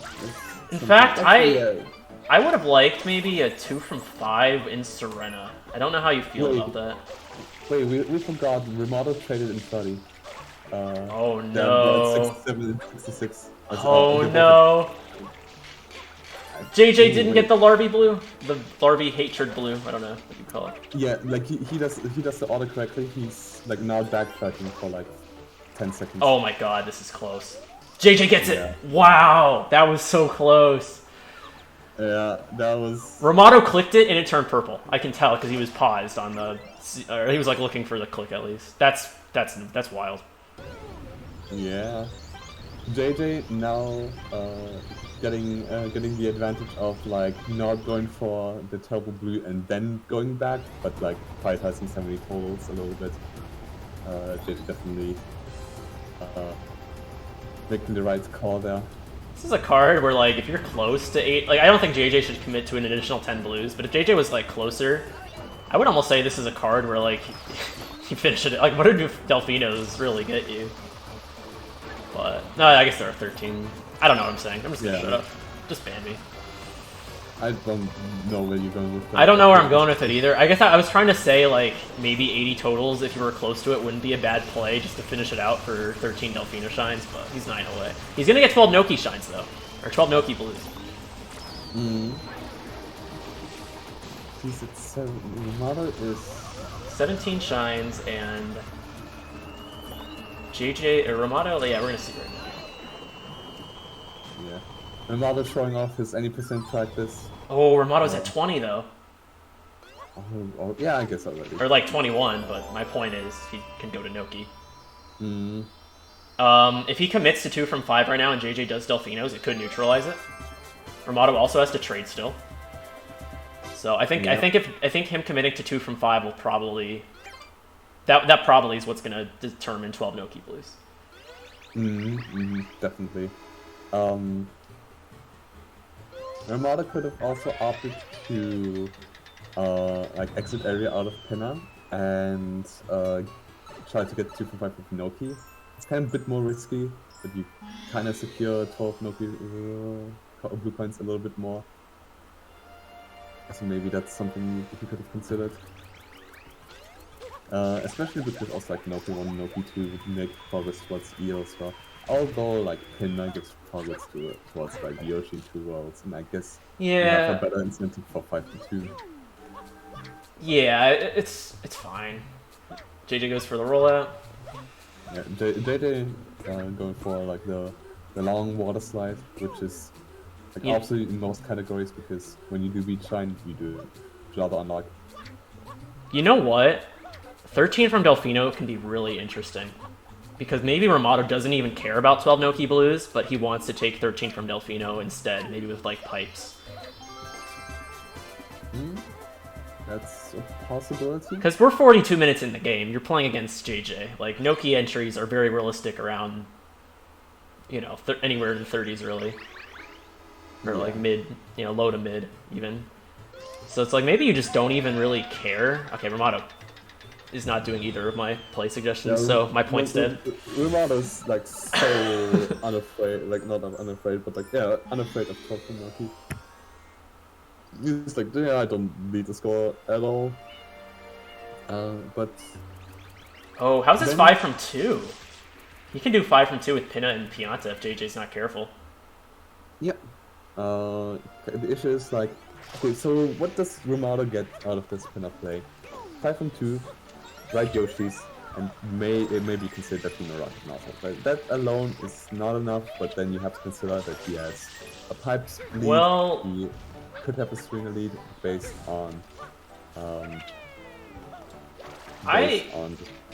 In fact, I would have liked maybe a 2 from 5 in Serena. I don't know how you feel about that. Wait, we forgot Rimato traded in 30. Oh no. 67 and 66. Oh no. JJ didn't get the Larby blue? The Larby hatred blue, I don't know what you call it. Yeah, like he does the order correctly. He's like now backtracking for like 10 seconds. Oh my god, this is close. JJ gets it! Wow! That was so close. Yeah, that was... Rimato clicked it and it turned purple. I can tell because he was paused on the... Or he was like looking for the click at least. That's wild. Yeah. JJ now getting the advantage of like not going for the turbo blue and then going back, but like prioritizing so many totals a little bit. JJ definitely making the right call there. This is a card where like if you're close to 8, like I don't think JJ should commit to an additional 10 blues, but if JJ was like closer, I would almost say this is a card where like you finish it. Like what do Delfinos really get you? But no, I guess there are 13. I don't know what I'm saying. I'm just gonna shut up. Just ban me. I don't know where you're going with that. I don't know where I'm going with it either. I guess I was trying to say like maybe 80 totals if you were close to it wouldn't be a bad play just to finish it out for 13 Delfino shines, but he's 9 away. He's gonna get 12 Noki shines though, or 12 Noki blues. He's at 7. Rimato is 17 shines and JJ or Rimato. Yeah, we're gonna see right now. Yeah. Rimato showing off his any percent practice. Oh, Rimato's at 20 though. Oh, yeah, I guess already. Or like 21, but my point is he can go to Noki. If he commits to 2 from 5 right now and JJ does Delfinos, it could neutralize it. Rimato also has to trade still. So I think him committing to 2 from 5 will probably that probably is what's gonna determine 12 Noki blues. Definitely. Rimato could have also opted to like exit area out of Pinna and try to get 2 from 5 with Noki. It's kind of a bit more risky, but you kind of secure 12 Noki blue coins a little bit more. So maybe that's something you could have considered. Especially because also like Noki 1 and Noki 2 would make progress towards EO as well. Although like Pinna gives progress towards like Yoshi 2 worlds, and I guess you have a better incentive for 5 to 2. Yeah, it's fine. JJ goes for the rollout. Yeah, JJ going for like the long water slide, which is like obsolete in most categories because when you do beach shine, you do Java unlock. You know what? 13 from Delfino can be really interesting. Because maybe Rimato doesn't even care about 12 Noki blues, but he wants to take 13 from Delfino instead, maybe with like pipes. That's a possibility. Because we're 42 minutes in the game, you're playing against JJ. Like, Noki entries are very realistic around, you know, anywhere in the 30s really. Or like mid, you know, low to mid even. So it's like maybe you just don't even really care. Okay, Rimato is not doing either of my play suggestions, so my point's dead. Rimato's like so unafraid, like not unafraid, but like yeah, unafraid of talking Noki. he's like, yeah, I don't need to score at all. But Oh, how's this then 5 from 2? He can do 5 from 2 with Pinna and Pianta if JJ's not careful. yeah, the issue is like, okay, so what does Rimato get out of this pin-up play? 5 from 2, right Yoshis, and it may be considered Delfino Rocket Nozzle. But that alone is not enough, but then you have to consider that he has a Pipes lead, Well, he could have a Stringer lead based on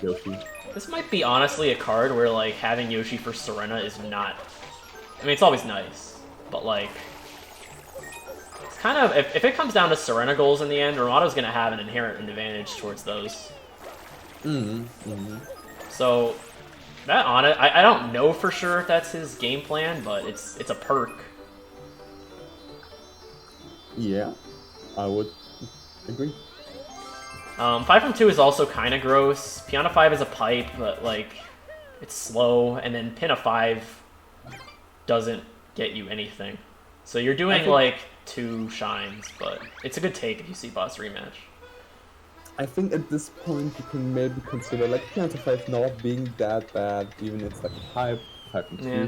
Yoshi. This might be honestly a card where like having Yoshi for Serena is not. I mean, it's always nice, but like, it's kind of if it comes down to Serena goals in the end, Rimato's gonna have an inherent advantage towards those. So that on it, I don't know for sure if that's his game plan, but it's a perk. Yeah, I would agree. 5 from 2 is also kind of gross. Piano 5 is a pipe, but like it's slow, and then Pinna 5 doesn't get you anything. So you're doing like 2 shines, but it's a good take if you see boss rematch. I think at this point you can maybe consider like Piano 5 not being that bad, even it's like a pipe, 5 from 2. Yeah.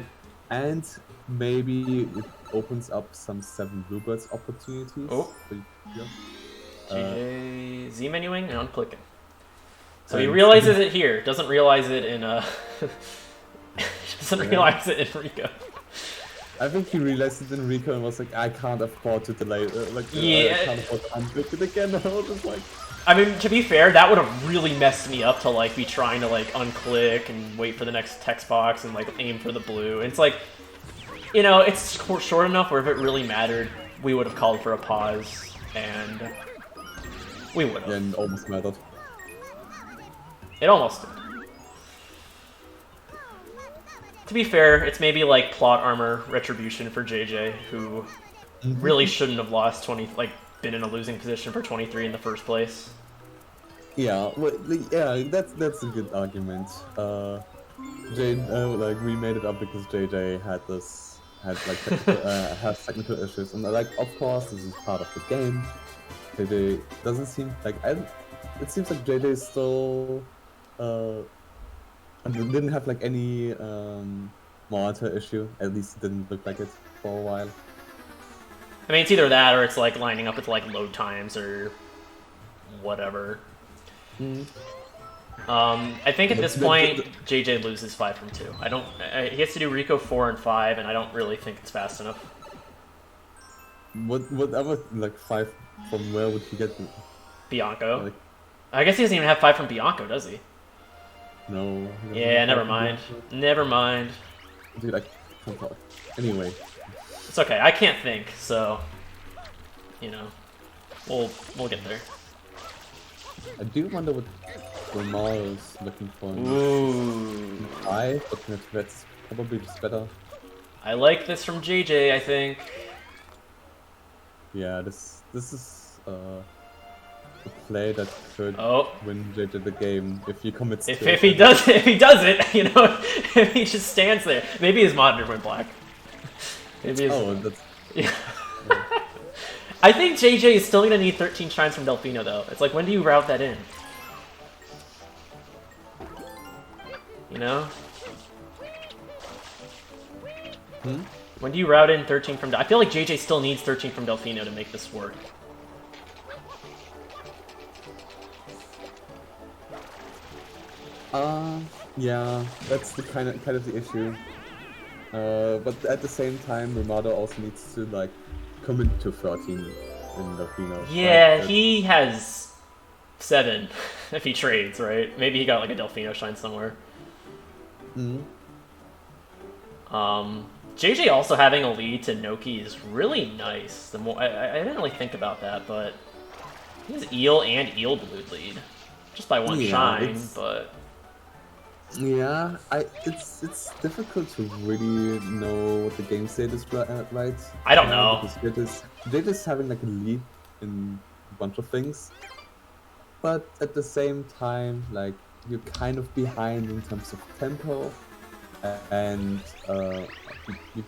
And maybe it opens up some 7 Bluebirds opportunities. Oh. For you. JJ Z menuing and unclicking. So he realizes it here, doesn't realize it in doesn't realize it in Rico. I think he realized it in Rico and was like, I can't afford to delay, I can't afford to unclick it again. I was just like, I mean, to be fair, that would have really messed me up to like be trying to like unclick and wait for the next text box and like aim for the blue. And it's like, you know, it's short enough where if it really mattered, we would have called for a pause, and we would have. yeah, it almost mattered. It almost did. To be fair, it's maybe like plot armor retribution for JJ, who really shouldn't have lost 20, like been in a losing position for 23 in the first place. Yeah, well, yeah, that's a good argument. Like we made it up because JJ has technical issues, and like of course this is part of the game. JJ doesn't seem like it seems like JJ is still didn't have like any monitor issue. At least it didn't look like it for a while. I mean, it's either that or it's like lining up with like load times or whatever. I think at this point JJ loses 5 from 2. He has to do Rico 4 and 5, and I don't really think it's fast enough. Whatever, like 5 from where would he get? Bianco. Like, I guess he doesn't even have 5 from Bianco, does he? no. Yeah, never mind. Never mind. Dude, I can't talk. Anyway. It's okay. I can't think, so you know, we'll get there. I do wonder what Lamar is looking for. Ooh. But that's probably just better. I like this from JJ, I think. Yeah, this is a play that could win JJ the game if he commits to it. If he does it, you know, if he just stands there. Maybe his monitor went black. Maybe that's... Yeah. I think JJ is still gonna need 13 shines from Delfino though. It's like, when do you route that in? You know? When do you route in 13 from I feel like JJ still needs 13 from Delfino to make this work. Yeah, that's the kind of the issue. But at the same time, Rimato also needs to like commit to 13 in Delfino. Yeah, right? He has 7 if he trades, right? Maybe he got like a Delfino shine somewhere. JJ also having a lead to Noki is really nice. The more I didn't really think about that, but he has Eel and Eel Blue lead just by 1 shine, but. Yeah, it's difficult to really know what the game state is right. I don't know. Because JJ's having like a lead in a bunch of things, but at the same time, like you're kind of behind in terms of tempo, and you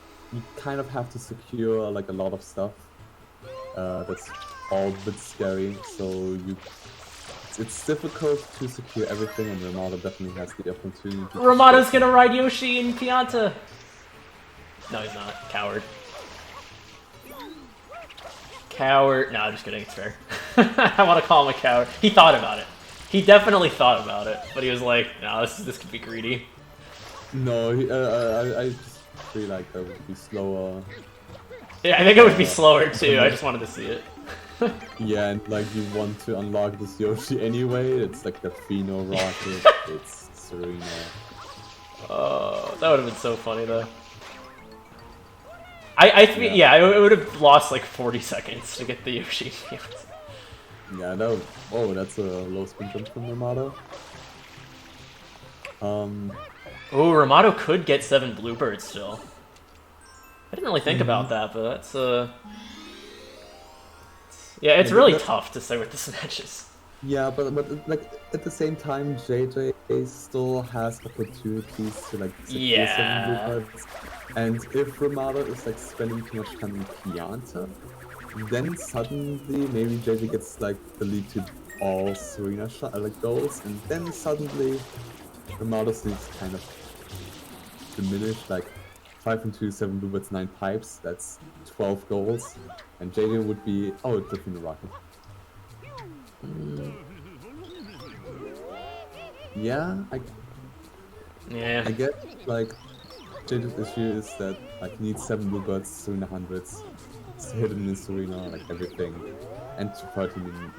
kind of have to secure like a lot of stuff. that's all a bit scary. So it's difficult to secure everything, and Rimato definitely has the opportunity. Rimato's gonna ride Yoshi and Pianta. No, he's not. Coward. Coward. No, I'm just kidding. It's fair. I want to call him a coward. He thought about it. He definitely thought about it, but he was like, "No, this could be greedy." No, I just feel like that would be slower. Yeah, I think it would be slower too. I just wanted to see it. Yeah, and like you want to unlock this Yoshi anyway. It's like the Fino rocket. It's Serena. That would have been so funny though. Yeah, it would have lost like 40 seconds to get the Yoshi. Yeah, that would, oh, that's a low spin jump from Rimato. Oh, Rimato could get 7 bluebirds still. I didn't really think about that, but that's yeah, it's really tough to say with this matches. Yeah, but like at the same time, JJ still has opportunities to like secure 7 bluebirds. And if Rimato is like spending too much time in Pianta, then suddenly maybe JJ gets like the lead to all Serena like goals, and then suddenly Rimato's leads kind of diminish, like 5 and 2, 7 bluebirds, 9 pipes. That's 12 goals, and JJ would be definitely rocket. Yeah, I get like JJ's issue is that like needs 7 bluebirds, Serena hundreds, it's hidden in Serena, like everything, and 13 in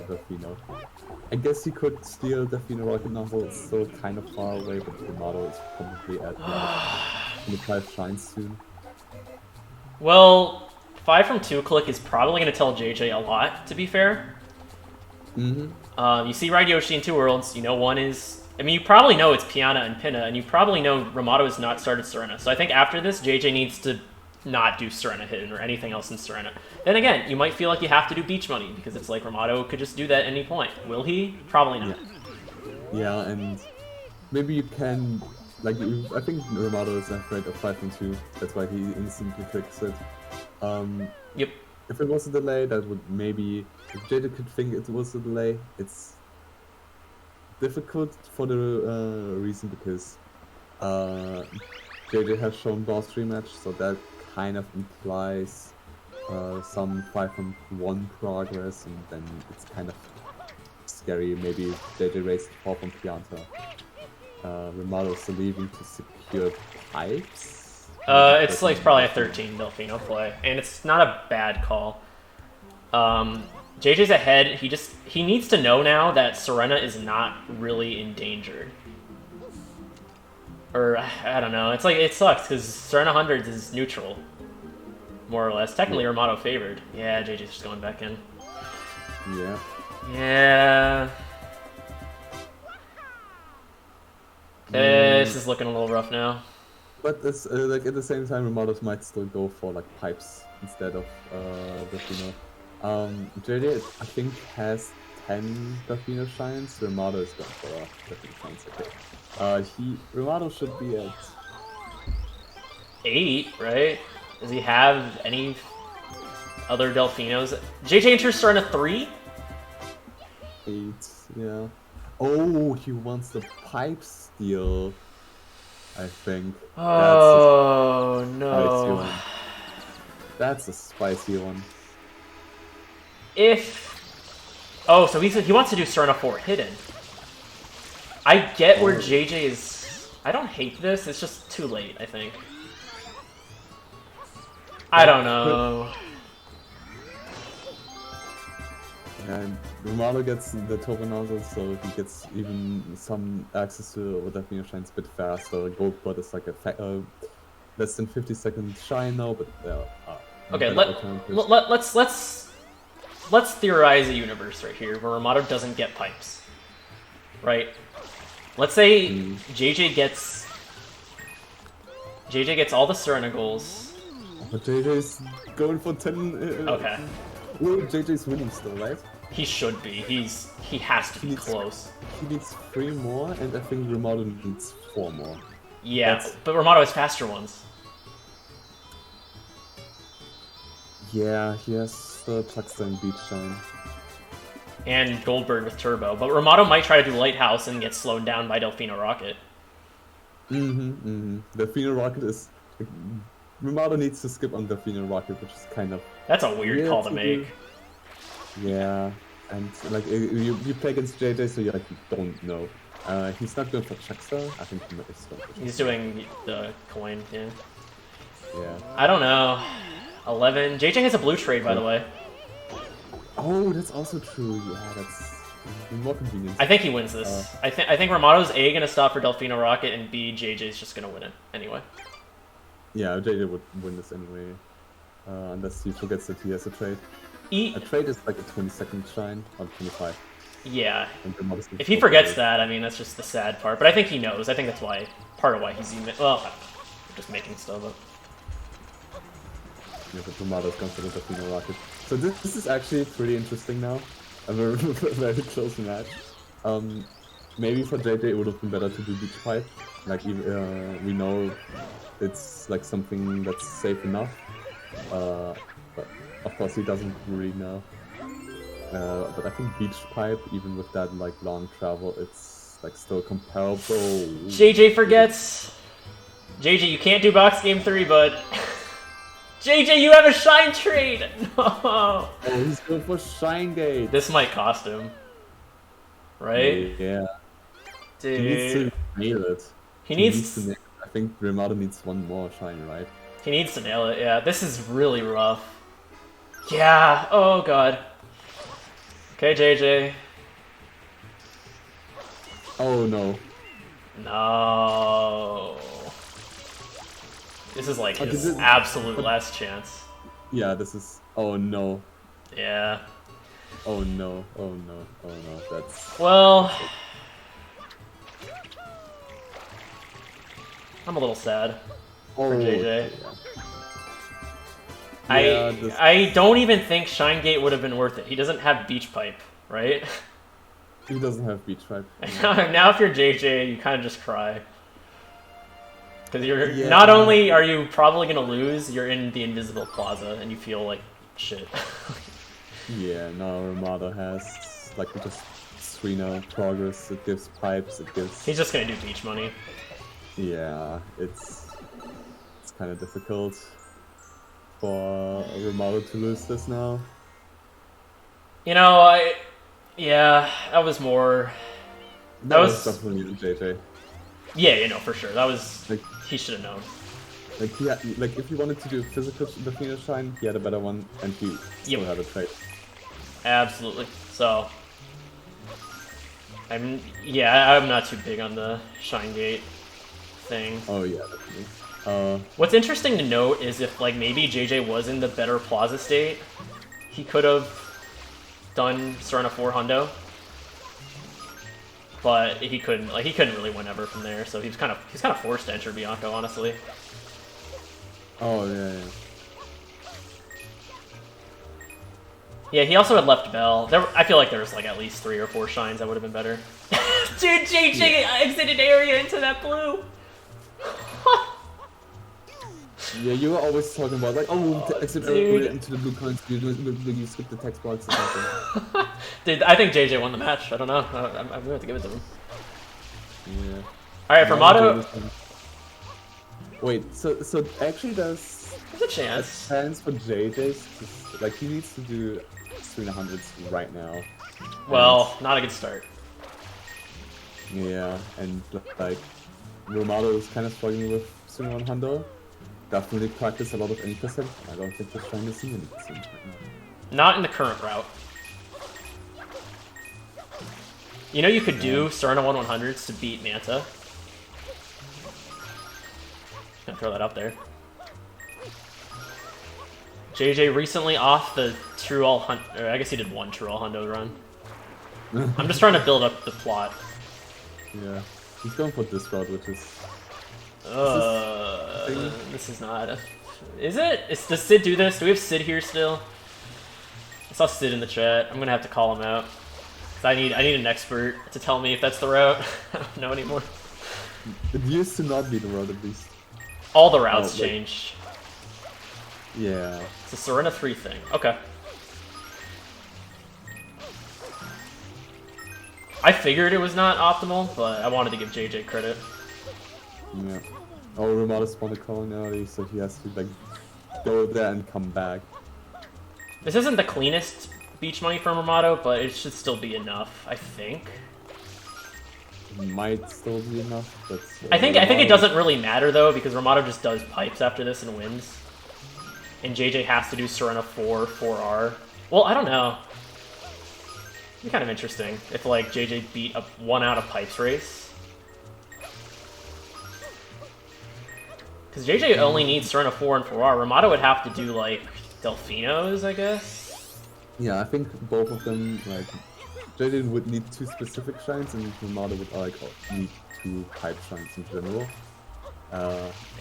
Delfino. I guess he could steal Delfino rocket now, it's still kind of far away, but Rimato is probably at 25 shines soon. Well, 5 from 2 click is probably going to tell JJ a lot, to be fair. You see Ride Yoshi in 2 worlds, you know one is... I mean, you probably know it's Piana and Pinna, and you probably know Rimato has not started Serena. So I think after this, JJ needs to not do Serena hidden or anything else in Serena. Then again, you might feel like you have to do Beach Money, because it's like Rimato could just do that at any point. Will he? Probably not. Yeah, and maybe you can... Like, I think Rimato is afraid of 5 and 2, that's why he instantly clicks it. Yep. If it was a delay, that would maybe... If JJ could think it was a delay, it's difficult for the reason because JJ has shown boss rematch, so that kind of implies some 5-1 progress, and then it's kind of scary. Maybe JJ raised 4 from Pianta. Rimato is still leaving to secure pipes. It's like probably a 13 Delfino play, and it's not a bad call. JJ's ahead. He needs to know now that Serena is not really endangered. Or I don't know. It's like it sucks because Serena hundreds is neutral, more or less. Technically, Rimato favored. Yeah, JJ's just going back in. Yeah. Yeah. This is looking a little rough now. But it's like at the same time, Rimato might still go for like pipes instead of Delfino. JJ, I think, has 10 Delfino shines. Rimato is going for Delfino shines. Okay. Rimato should be at 8, right? Does he have any other Delfinos? JJ enters Serena 3? 8, yeah. Oh, he wants the pipe steal, I think. Oh, no. That's a spicy one. Oh, so he wants to do Serena 4 hidden. I get where JJ is... I don't hate this, it's just too late, I think. I don't know. And Rimato gets the token nozzle, so he gets even some access to what Delfino shines a bit faster. Goldbot is like a less than 50-second shine now, but okay, let's theorize a universe right here where Rimato doesn't get pipes, right? Let's say JJ gets all the Serena goals. But JJ's going for 10. Okay. Well, JJ's winning still, right? He should be. He has to be close. He needs 3 more, and I think Rimato needs 4 more. Yeah, but Rimato has faster ones. Yeah, he has Chuckster and Beach Shine. And Goldberg with Turbo. But Rimato might try to do Lighthouse and get slowed down by Delfino Rocket. Delfino Rocket is... Like, Rimato needs to skip on Delfino Rocket, which is kind of... That's a weird call to make. Yeah, and like you play against JJ, so you don't know. He's not going for Chuckster. I think he's going for Chuckster. He's doing the coin, yeah. Yeah. I don't know. 11. JJ has a blue trade, by the way. Oh, that's also true. Yeah, that's more convenient. I think he wins this. I think Ramato's A gonna stop for Delfino Rocket, and B, JJ's just gonna win it anyway. Yeah, JJ would win this anyway, unless he forgets that he has a trade. A trade is like a 20-second shine, or 25. Yeah. If he forgets that, I mean, that's just the sad part. But I think he knows. I think that's why, part of why he's even... Well, I'm just making stuff up. Yeah, but Rimato's gone for the Delfino Rocket. So this is actually pretty interesting now. A very close match. Maybe for JJ it would have been better to do Beach Pipe. Like, we know it's like something that's safe enough. But of course he doesn't really know. But I think Beach Pipe, even with that like long travel, it's like still comparable. JJ forgets. JJ, you can't do box game 3, bud. JJ, you have a shine trade! No! Oh, he's going for Shine Gate! This might cost him. Right? Yeah. Dude. He needs to nail it. He needs to nail it. I think Rimato needs one more shine, right? He needs to nail it, yeah. This is really rough. Yeah, oh god. Okay, JJ. Oh no. No. This is like his absolute last chance. Yeah, this is... Oh no. Yeah. Oh no, oh no, oh no, that's... Well... I'm a little sad for JJ. Yeah. I don't even think Shine Gate would have been worth it. He doesn't have Beach Pipe, right? He doesn't have Beach Pipe. Now if you're JJ, you kind of just cry. Because you're not only are you probably gonna lose, you're in the Invisible Plaza and you feel like shit. Yeah, no, Rimato has like just 3-0 progress. It gives pipes. It gives. He's just gonna do beach money. Yeah, it's kind of difficult for Rimato to lose this now. You know, that was more. That was definitely JJ. Yeah, you know for sure. That was like, he should have known. Like if he wanted to do physical Delfino Shine, he had a better one, and he still had a trade. Absolutely. So, I'm not too big on the Shine Gate thing. Oh yeah, definitely. What's interesting to note is if like maybe JJ was in the better Plaza state, he could have done Serena 4 hundo. But he couldn't. Like he couldn't really win ever from there, so he's kind of forced to enter Bianco, honestly. Oh yeah. Yeah, he also had left Bell. I feel like there was like at least 3 or 4 shines that would have been better. Dude, JJ exited area into that blue. Yeah, you were always talking about like, exit area into the blue coins. You skip the text box or something. Dude, I think JJ won the match. I don't know. I'm gonna have to give it to him. Yeah. All right, for Mato. Wait, so actually there's a chance. A chance for JJ. Like he needs to do 300s right now. Well, not a good start. Yeah, and like Rimato is kind of struggling with 3-1 hundo. Definitely practice a lot of 80%. I don't think they're trying to see 80% right now. Not in the current route. You know you could do Serena 1/100s to beat Manta. Gonna throw that up there. JJ recently off the True All Hunt, or I guess he did 1 True All Hundo run. I'm just trying to build up the plot. Yeah, he's going for this route, which is... This is not a... Is it? Does Sid do this? Do we have Sid here still? I saw Sid in the chat. I'm gonna have to call him out. I need an expert to tell me if that's the route. I don't know anymore. It used to not be the route, at least. All the routes changed. Yeah. It's a Serena 3 thing. Okay. I figured it was not optimal, but I wanted to give JJ credit. Yeah. Oh, Rimato spawned a calling early, so he has to like go there and come back. This isn't the cleanest beach money from Rimato, but it should still be enough, I think. Might still be enough, but I think it doesn't really matter though, because Rimato just does pipes after this and wins. And JJ has to do Serena 4R. Well, I don't know. It'd be kind of interesting if like JJ beat a 1 out of pipes race. Because JJ only needs Serena 4 and 4R. Rimato would have to do like Delfinos, I guess. Yeah, I think both of them, like, JJ would need 2 specific shines, and Rimato would like need 2 pipe shines in general.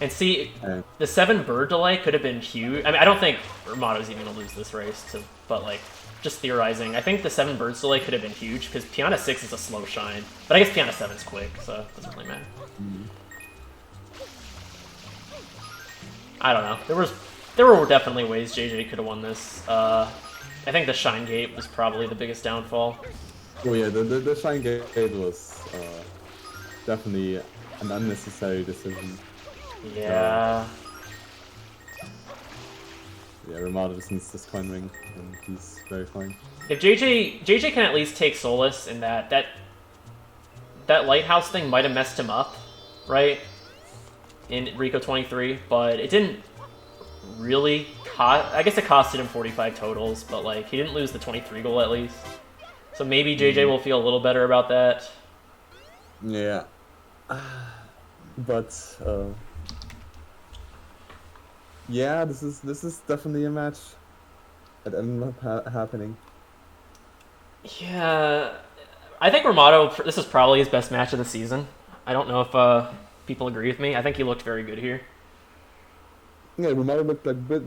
And see, the 7 bird delay could have been huge. I mean, I don't think Rimato's even gonna lose this race, but like, just theorizing. I think the 7 birds delay could have been huge because Piana 6 is a slow shine, but I guess Piana 7's quick, so it doesn't really matter. I don't know. There were definitely ways JJ could have won this. I think the shine gate was probably the biggest downfall. Oh yeah, the shine gate was definitely an unnecessary decision. Yeah. Yeah, Rimato just needs this coin ring, and he's very fine. If JJ can at least take solace in that lighthouse thing might have messed him up, right? In Rico 23, but it didn't really cost. I guess it costed him 45 totals, but like he didn't lose the 23 goal at least. So maybe JJ will feel a little better about that. Yeah, but yeah, this is definitely a match that ended up happening. Yeah, I think Rimato. This is probably his best match of the season. I don't know if people agree with me. I think he looked very good here. Yeah, Rimato looked like a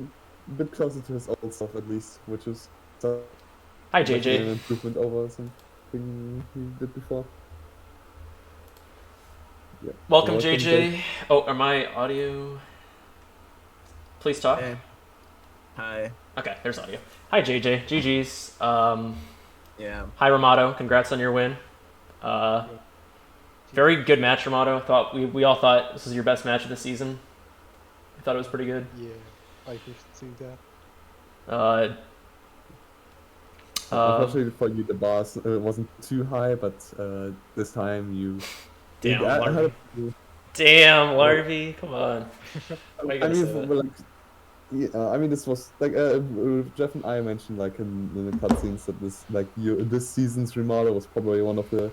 bit closer to his old self at least, which is Hi like JJ. an improvement over something he did before. Yeah. Welcome JJ. Oh, are my audio? Please talk. Hey. Hi. Okay, there's audio. Hi JJ. GG's. Yeah. Hi Rimato. Congrats on your win. Very good match, Rimato. Thought we all thought this was your best match of the season. I thought it was pretty good. Yeah, I could see that. Unfortunately for you, the bars wasn't too high, but this time you. Damn, I Larvy. Damn, Larvy. Come on. Why you I gotta say that? mean, like, yeah, I mean, this was like Jeff and I mentioned like in the cutscenes that this season's Rimato was probably one of the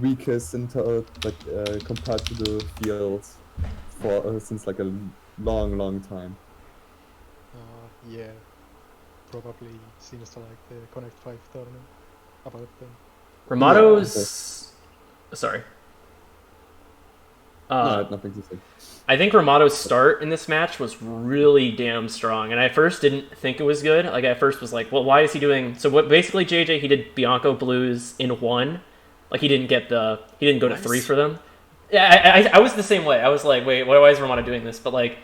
weakest compared to the fields for since like a long time. Yeah, probably seems to like the Connect 5 tournament about them. Rimato's. Sorry. No, I had nothing to say. I think Rimato's start in this match was really damn strong, and I at first didn't think it was good. Like, I at first was like, well, why is he doing... So what? Basically, JJ, he did Bianco Blues in 1. Like, he didn't go to 3 for them. Yeah, I was the same way. I was like, wait, why is Rimato doing this? But, like,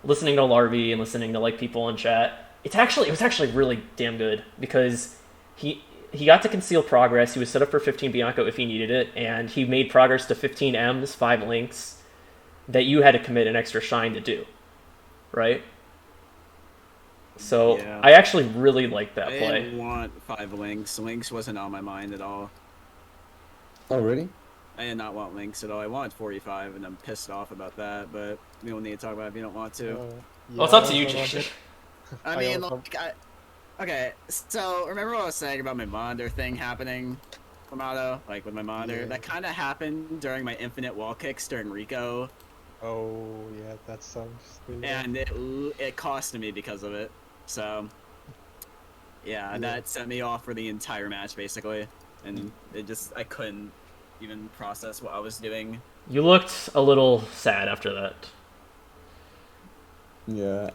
listening to Larvy and listening to, like, people in chat, it was actually really damn good, because he got to conceal progress. He was set up for 15 Bianco if he needed it, and he made progress to 15 Ms, 5 links, that you had to commit an extra shine to do, right? So Yeah. I actually really liked that I play. didn't want 5 links. Links wasn't on my mind at all. Oh really? I did not want links at all. I wanted 45, and I'm pissed off about that, but we don't need to talk about it if you don't want to. Well, it's up to I you, also JJ. wanted- I I mean, also- like, okay, so remember what I was saying about my monitor thing happening, Rimato? Like, with my monitor? Yeah. That kind of happened during my infinite wall kicks during Rico, Oh, yeah, that sounds really bad. and it costed me because of it. So, yeah, Yeah. that set me off for the entire match, basically. And I couldn't even process what I was doing. You looked a little sad after that. Yeah.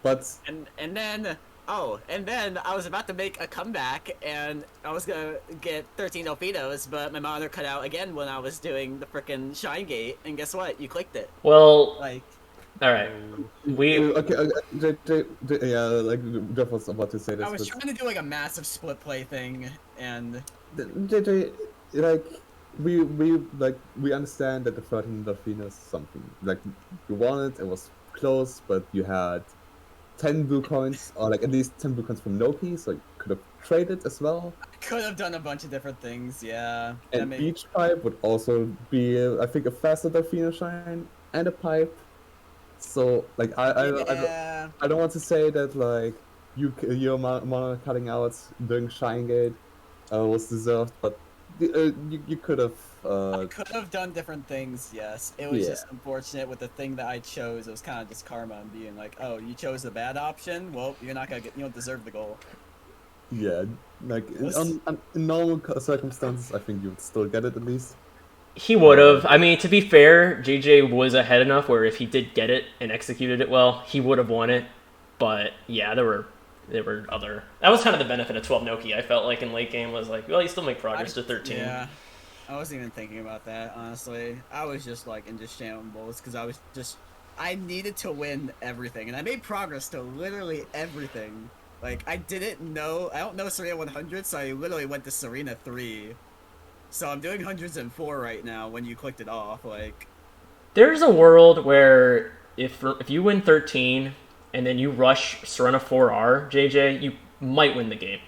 But And then I was about to make a comeback, and I was gonna get 13 Delfinos, but my monitor cut out again when I was doing the frickin' Shine Gate, and guess what? You clicked it. Well, Like, All right. We Okay, yeah, like Jeff was about to say this, I was but trying to do like a massive split play thing, and JJ, like we understand that the 13 Delfine is something like you won it. It was close, but you had 10 blue coins, or like at least 10 blue coins from Noki, so you could have traded as well. could have done a bunch of different things. Yeah, that And made Beach Pipe would also be, I think, a faster Delfino shine and a pipe. So like yeah. I don't want to say that like your mono cutting out during Shine Gate was deserved, but you could have I could have done different things, yes. It was yeah. just unfortunate with the thing that I chose. It was kind of just karma and being like, oh, you chose the bad option? Well, you're not gonna get, you don't deserve the goal. Yeah, like Was- in normal circumstances, I think you would still get it at least. He would have. I mean, to be fair, JJ was ahead enough where if he did get it and executed it well, he would have won it. But yeah, there were other. That was kind of the benefit of 12 Noki. I felt like in late game was like, well, you still make progress to 13. Yeah. I wasn't even thinking about that, honestly. I was just like in just shambles because I needed to win everything, and I made progress to literally everything. Like I don't know Serena 100, so I literally went to Serena 3. So I'm doing hundreds and 4 right now when you clicked it off, like There's a world where if you win 13 and then you rush Serena 4R, JJ, you might win the game.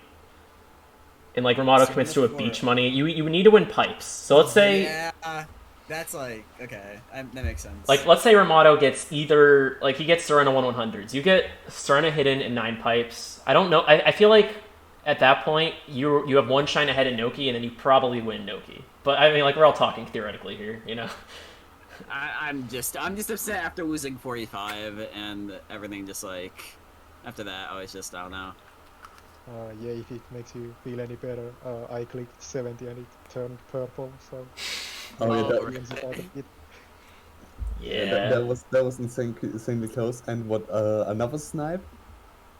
And like Rimato commits to a Serena 4R. beach money, you need to win pipes. So let's say yeah, that's like okay, that makes sense. like let's say Rimato gets either like he gets Serena 100s. You get Serena hidden in 9 pipes. I don't know. I feel like at that point you have one shine ahead in Noki and then you probably win Noki. But I mean like we're all talking theoretically here, you know. I'm just upset after losing 45 and everything. Just like after that, I was just I don't know. Yeah, if it makes you feel any better, I clicked 70 and it turned purple, so Oh, yeah, Oh, that, cleans it out of it. Yeah. that was insanely close. And what another snipe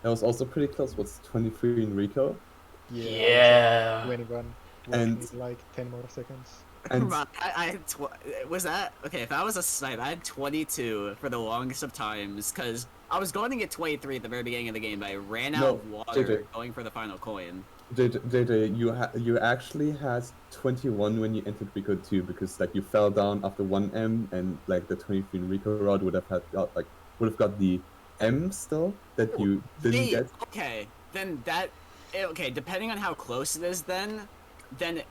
that was also pretty close was 23 in Rico. Yeah. 21 And- with like 10 more seconds. And I had was that okay? If I was a snipe, I had 22 for the longest of times because I was going to get 23 at the very beginning of the game, but I ran out No, of water JJ. going for the final coin. JJ, you actually had 21 when you entered Rico 2 because like you fell down after 1M and like the 23 in Rico rod would have got the M still that you didn't get. Okay, then okay. Depending on how close it is, then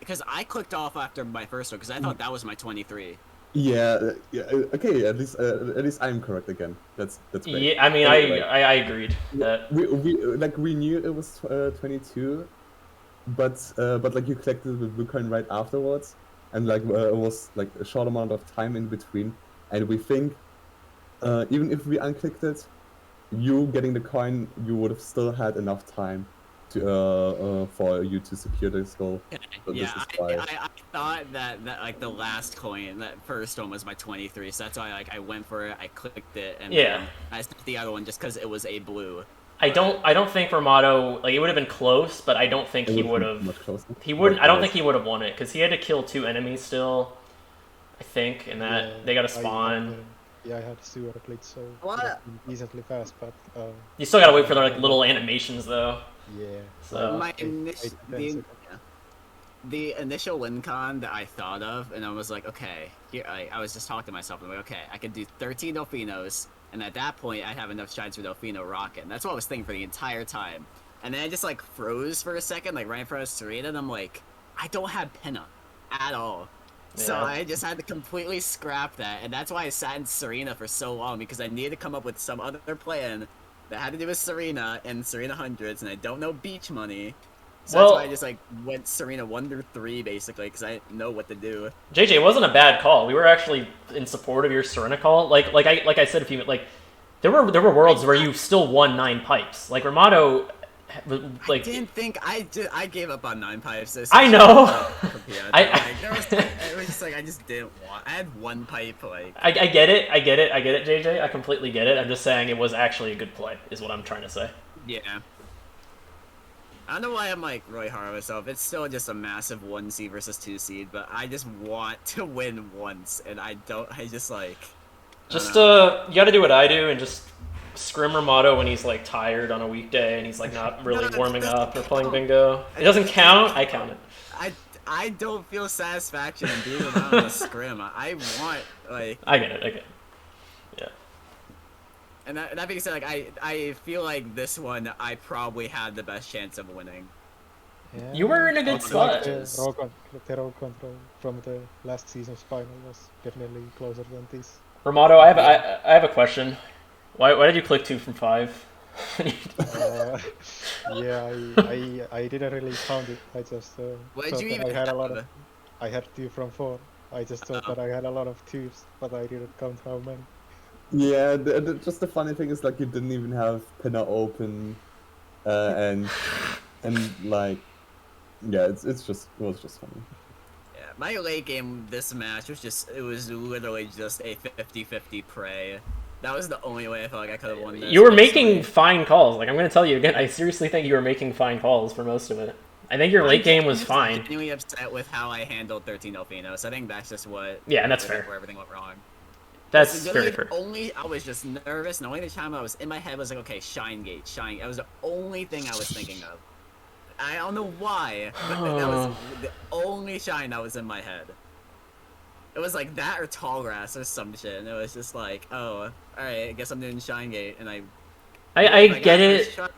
because I clicked off after my first one because I thought that was my 23. Yeah, okay. At least I'm correct again. That's great. Yeah, I mean, Anyway, I agreed that. we knew it was 22, but like you collected the blue coin right afterwards, and like it was like a short amount of time in between, and we think even if we unclicked it, you getting the coin, you would have still had enough time to for you to secure this goal. So Yeah, this is why. I thought that like the last coin, that first one was my 23, so that's why like I went for it, I clicked it, and Yeah. then I sent the other one just because it was a blue. I don't think Rimato like it would have been close, but I don't think It he would would be have. much closer. He wouldn't. But I don't it think he would have won it because he had to kill 2 enemies still. I think, and that Yeah, they got to I spawn. had, yeah, I had sewer blitz, so it What? would have been decently fast, but You still gotta wait for their like little animations though. yeah. So My eight to 10 seconds. the initial win con that I thought of, and I was like, okay, here I was just talking to myself. I'm like, okay, I can do 13 Delfinos, and at that point, I'd have enough shines for Delfino Rocket. And that's what I was thinking for the entire time. And then I just like froze for a second, like right in front of Serena, and I'm like, I don't have Pinna at all. So Yeah. I just had to completely scrap that, and that's why I sat in Serena for so long, because I needed to come up with some other plan that had to do with Serena and Serena hundreds, and I don't know beach money. So Well- that's why I just like went Serena 1 through 3 basically, because I didn't know what to do. JJ, it wasn't a bad call. We were actually in support of your Serena call. Like I said a few like there were worlds where you still won 9 pipes. Like Rimato, like I didn't think I gave up on 9 pipes. I know. It was just like I just didn't want. I had 1 pipe like. I get it, JJ. I completely get it. I'm just saying it was actually a good play, is what I'm trying to say. Yeah. I don't know why I'm like really hard on myself. It's still just a massive 1 seed versus 2 seed, but I just want to win once, and I don't. I just like. Just know. you got to do what I do and just scrim Rimato when he's like tired on a weekday and he's like not really No, warming that up or doesn't playing count. bingo. It doesn't count. I count it. I don't feel satisfaction in being around a scrim. I want like. I get it. I get it. Yeah. And that being said, like I feel like this one I probably had the best chance of winning. Yeah, You were in a good I feel spot. like the roll control from the last season's final was definitely closer than this. Rimato, I have a question. Why did you click 2 from 5? Yeah, I didn't really count it. I just What did thought you that even I had a lot have? of. I had 2 from 4. I just thought that I had a lot of 2s, but I didn't count how many. Yeah, just the funny thing is like you didn't even have Pinna open, and like, yeah, it was just funny. Yeah, my late game this match was literally just a 50-50 prey. That was the only way I felt like I could have won this. You were personally. making fine calls. Like I'm gonna tell you again. I seriously think you were making fine calls for most of it. I think your late game was I'm fine. genuinely upset with how I handled 13 Delfinos. I think that's just what. Yeah, and that's fair. Where everything went wrong. That's Literally, very fair. Only I was just nervous, and the only time I was in my head was like, okay, Shine Gate, Shine. That was the only thing I was thinking of. I don't know why, but that was the only shine that was in my head. It was like that or Tall Grass or some shit, and it was just like, oh, alright, I guess I'm doing Shine Gate, and I get it, yeah.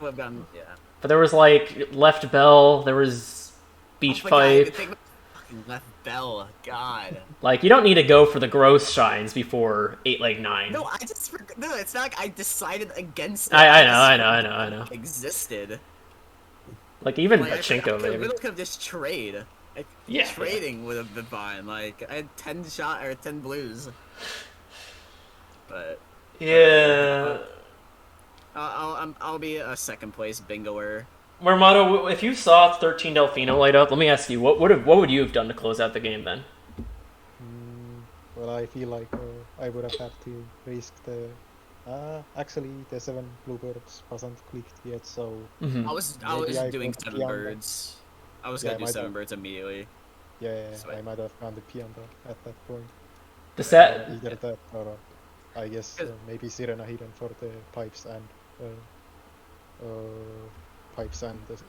but there was like left bell, there was beach Oh my God, I pipe. didn't think about fucking left bell, God. Like you don't need to go for the gross shines before 8 like 9. No, I just forgot. No, it's not like I decided against it. I know. Existed. Like even Like, Pachinko I maybe. really could have just trade. Like, Yeah, trading would have been fine. Like I had 10 blues. But Yeah. I'll be a second place bingoer. Marmato, if you saw 13 Delfino light up, let me ask you, what would you have done to close out the game then? Well, I feel like I would have had to risk the. Actually, the 7 bluebirds wasn't clicked yet, so. Mm-hmm. I was Maybe doing got 7 Pianda. birds. I was Yeah, gonna do might 7 have. birds immediately. Yeah, So I might have gone to Pianda at that point. The set. Either that or I guess maybe Sirena hidden for the pipes and the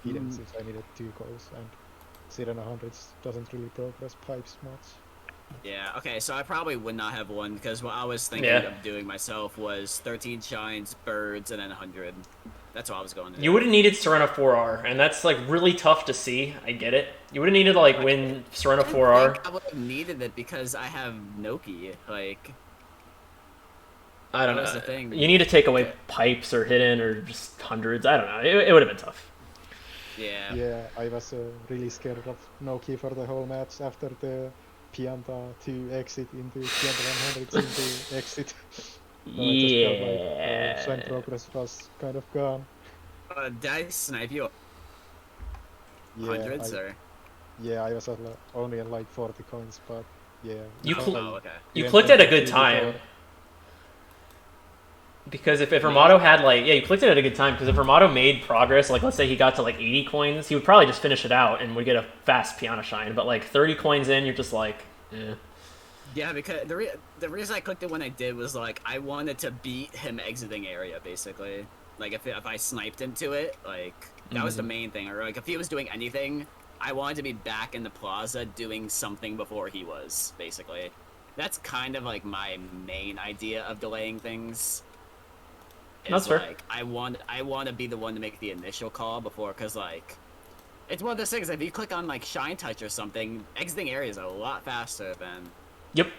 hidden since I needed 2 goals, and Sirena hundreds doesn't really progress pipes much. Yeah, okay, so I probably would not have won because what I was thinking Yeah. of doing myself was 13 shines, birds, and then 100. That's what I was going to do. You would have needed Serena 4R, and that's like really tough to see. I get it. You would have needed to like win Serena I 4R. think I would have needed it because I have Noki. Like, I don't that was know. the thing. You need to take away pipes or hidden or just hundreds. I don't know. It would have been tough. yeah. Yeah, I was really scared of Noki for the whole match after the Pianta to exit into Pianta 100 into exit. So I just felt like Sven progress was kind of gone. Did I snipe you? Yeah, Hundreds or? Yeah, I was only at like 40 coins, but yeah. You felt cl- Oh, okay. You Yeah, clicked at a thank good you time. before. Because if Rimato had like, yeah, you clicked it at a good time. Because if Rimato made progress, like let's say he got to like 80 coins, he would probably just finish it out and would get a fast piano shine. But like 30 coins in, you're just like, eh. Yeah, because the reason I clicked it when I did was like I wanted to beat him exiting area basically. Like if I sniped into it, like that was the main thing. Or like if he was doing anything, I wanted to be back in the plaza doing something before he was basically. That's kind of like my main idea of delaying things. That's fair. Like I want to be the one to make the initial call before, because like it's one of those things. If you click on like Shine Touch or something, exiting area is a lot faster than. Yep.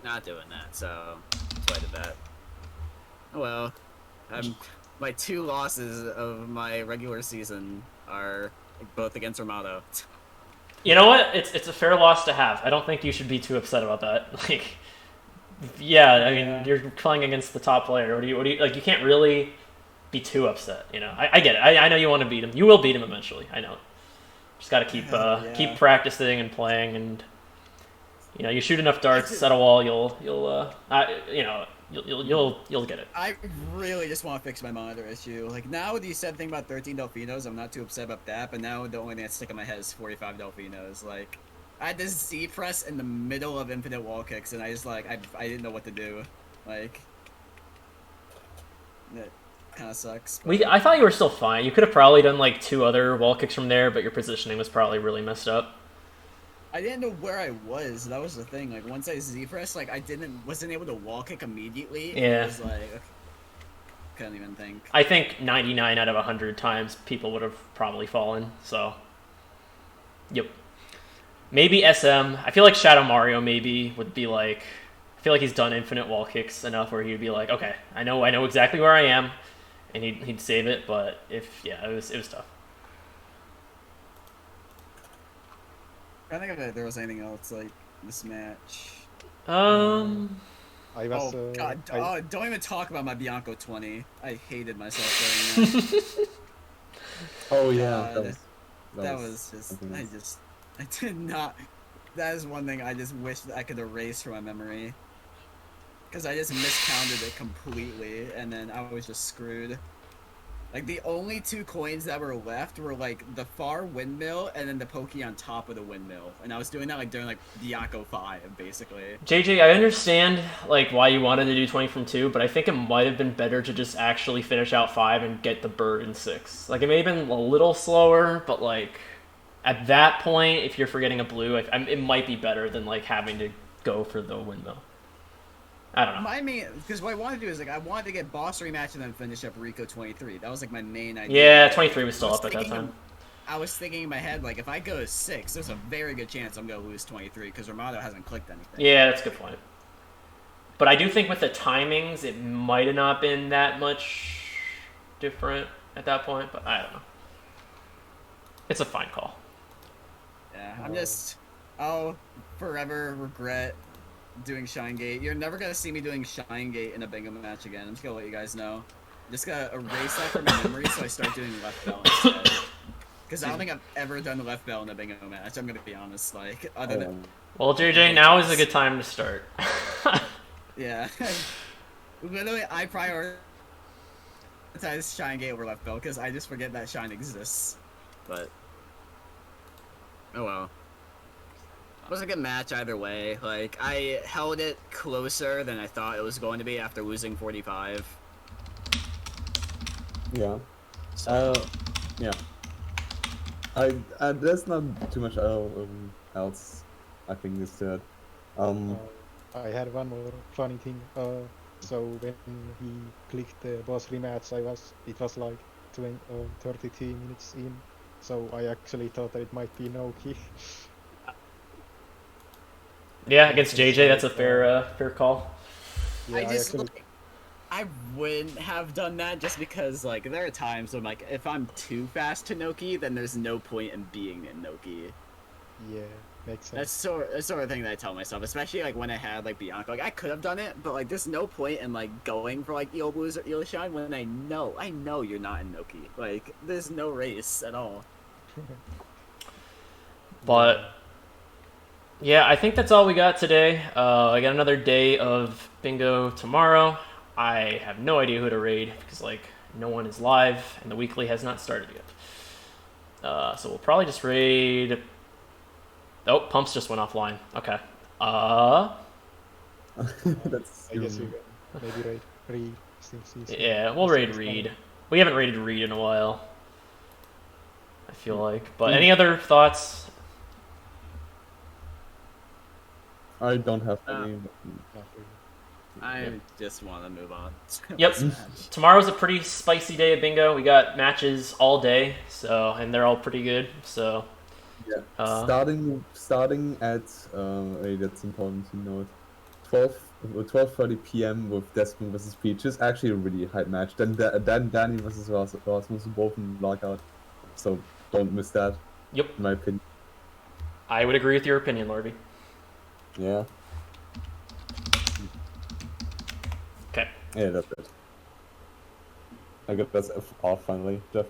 Not doing that, so that's why I did that. Oh well, my 2 losses of my regular season are both against Rimato. You know what? It's a fair loss to have. I don't think you should be too upset about that. Like, yeah, I mean, you're playing against the top player. What do you like? You can't really be too upset. You know, I get it. I know you want to beat him. You will beat him eventually. I know. Just got to keep practicing and playing, and you know, you shoot enough darts at a wall, you'll get it. I really just want to fix my monitor issue. Like now, you said the thing about 13 Delfinos, I'm not too upset about that. But now the only thing that's sticking in my head is 45 Delfinos. Like, I had this Z press in the middle of infinite wall kicks, and I just like I didn't know what to do. Like, it kind of sucks. But... I thought you were still fine. You could have probably done like 2 other wall kicks from there, but your positioning was probably really messed up. I didn't know where I was. That was the thing. Like once I Z pressed, like I wasn't able to wall kick immediately. Yeah. It was like okay, couldn't even think. I think 99 out of 100 times people would have probably fallen. So, yep. Maybe SM. I feel like Shadow Mario maybe would be like. I feel like he's done infinite wall kicks enough where he'd be like, okay, I know exactly where I am, and he'd save it. But it was tough. I think if there was anything else like this match. I was. Oh god! Don't even talk about my Bianco 20. I hated myself during that. Oh yeah, God, that was just. I did not. That is one thing I just wish that I could erase from my memory. Because I just miscounted it completely, and then I was just screwed. Like, the only 2 coins that were left were, like, the far windmill and then the pokey on top of the windmill. And I was doing that, like, during, like, Bianco 5, basically. JJ, I understand, like, why you wanted to do 20 from 2, but I think it might have been better to just actually finish out 5 and get the bird in 6. Like, it may have been a little slower, but, like, at that point, if you're forgetting a blue, it might be better than, like, having to go for the windmill. I don't know. I mean, because what I wanted to do is, like, I wanted to get boss rematch and then finish up Rico 23. That was, like, my main idea. Yeah, 23 was still up at that time. I was thinking in my head, like, if I go to 6, there's a very good chance I'm going to lose 23, because Rimato hasn't clicked anything. Yeah, that's a good point. But I do think with the timings, it might have not been that much different at that point, but I don't know. It's a fine call. Yeah, I'll forever regret doing Shine Gate. You're never gonna see me doing Shine Gate in a bingo match again. I'm just gonna let you guys know. I'm just gonna erase that from my memory so I start doing left bell instead. Because I don't think I've ever done left bell in a bingo match. I'm gonna be honest. Like, other than well, JJ, now is a good time to start. yeah, literally, I prioritize Shine Gate over left bell because I just forget that Shine exists. But oh well. It was a good match either way. Like, I held it closer than I thought it was going to be after losing 45. Yeah. So, Yeah. There's not too much else I think is said. I had one more funny thing. So when he clicked the boss rematch, it was like 32 minutes in. So I actually thought that it might be no key. Yeah, against JJ, that's a fair call. Yeah, I wouldn't have done that just because, like, there are times when, like, if I'm too fast to Noki, then there's no point in being in Noki. Yeah, makes sense. That's sort of thing that I tell myself, especially, like, when I had, like, Bianca. Like, I could have done it, but, like, there's no point in, like, going for, like, Eel Blues or Eel Shine when I know you're not in Noki. Like, there's no race at all. But yeah, I think that's all we got today. I got another day of bingo tomorrow. I have no idea who to raid because, like, no one is live and the weekly has not started yet. So we'll probably just raid. Oh, Pumps just went offline. Okay. That's I guess you can maybe raid since he's Yeah, we'll raid Reed. We haven't raided Reed in a while, I feel like. But any other thoughts? I don't have any. not really. I just want to move on. Yep. Tomorrow's a pretty spicy day of bingo. We got matches all day, and they're all pretty good. So yeah, starting at that's important to note. 12:30 p.m. with Desmond versus Peach is actually a really hype match. Then Danny versus Rasmus both in Lockout, so don't miss that. Yep. In my opinion. I would agree with your opinion, Lorby. Yeah. Okay. Yeah, that's it. I got this off finally, Jeff.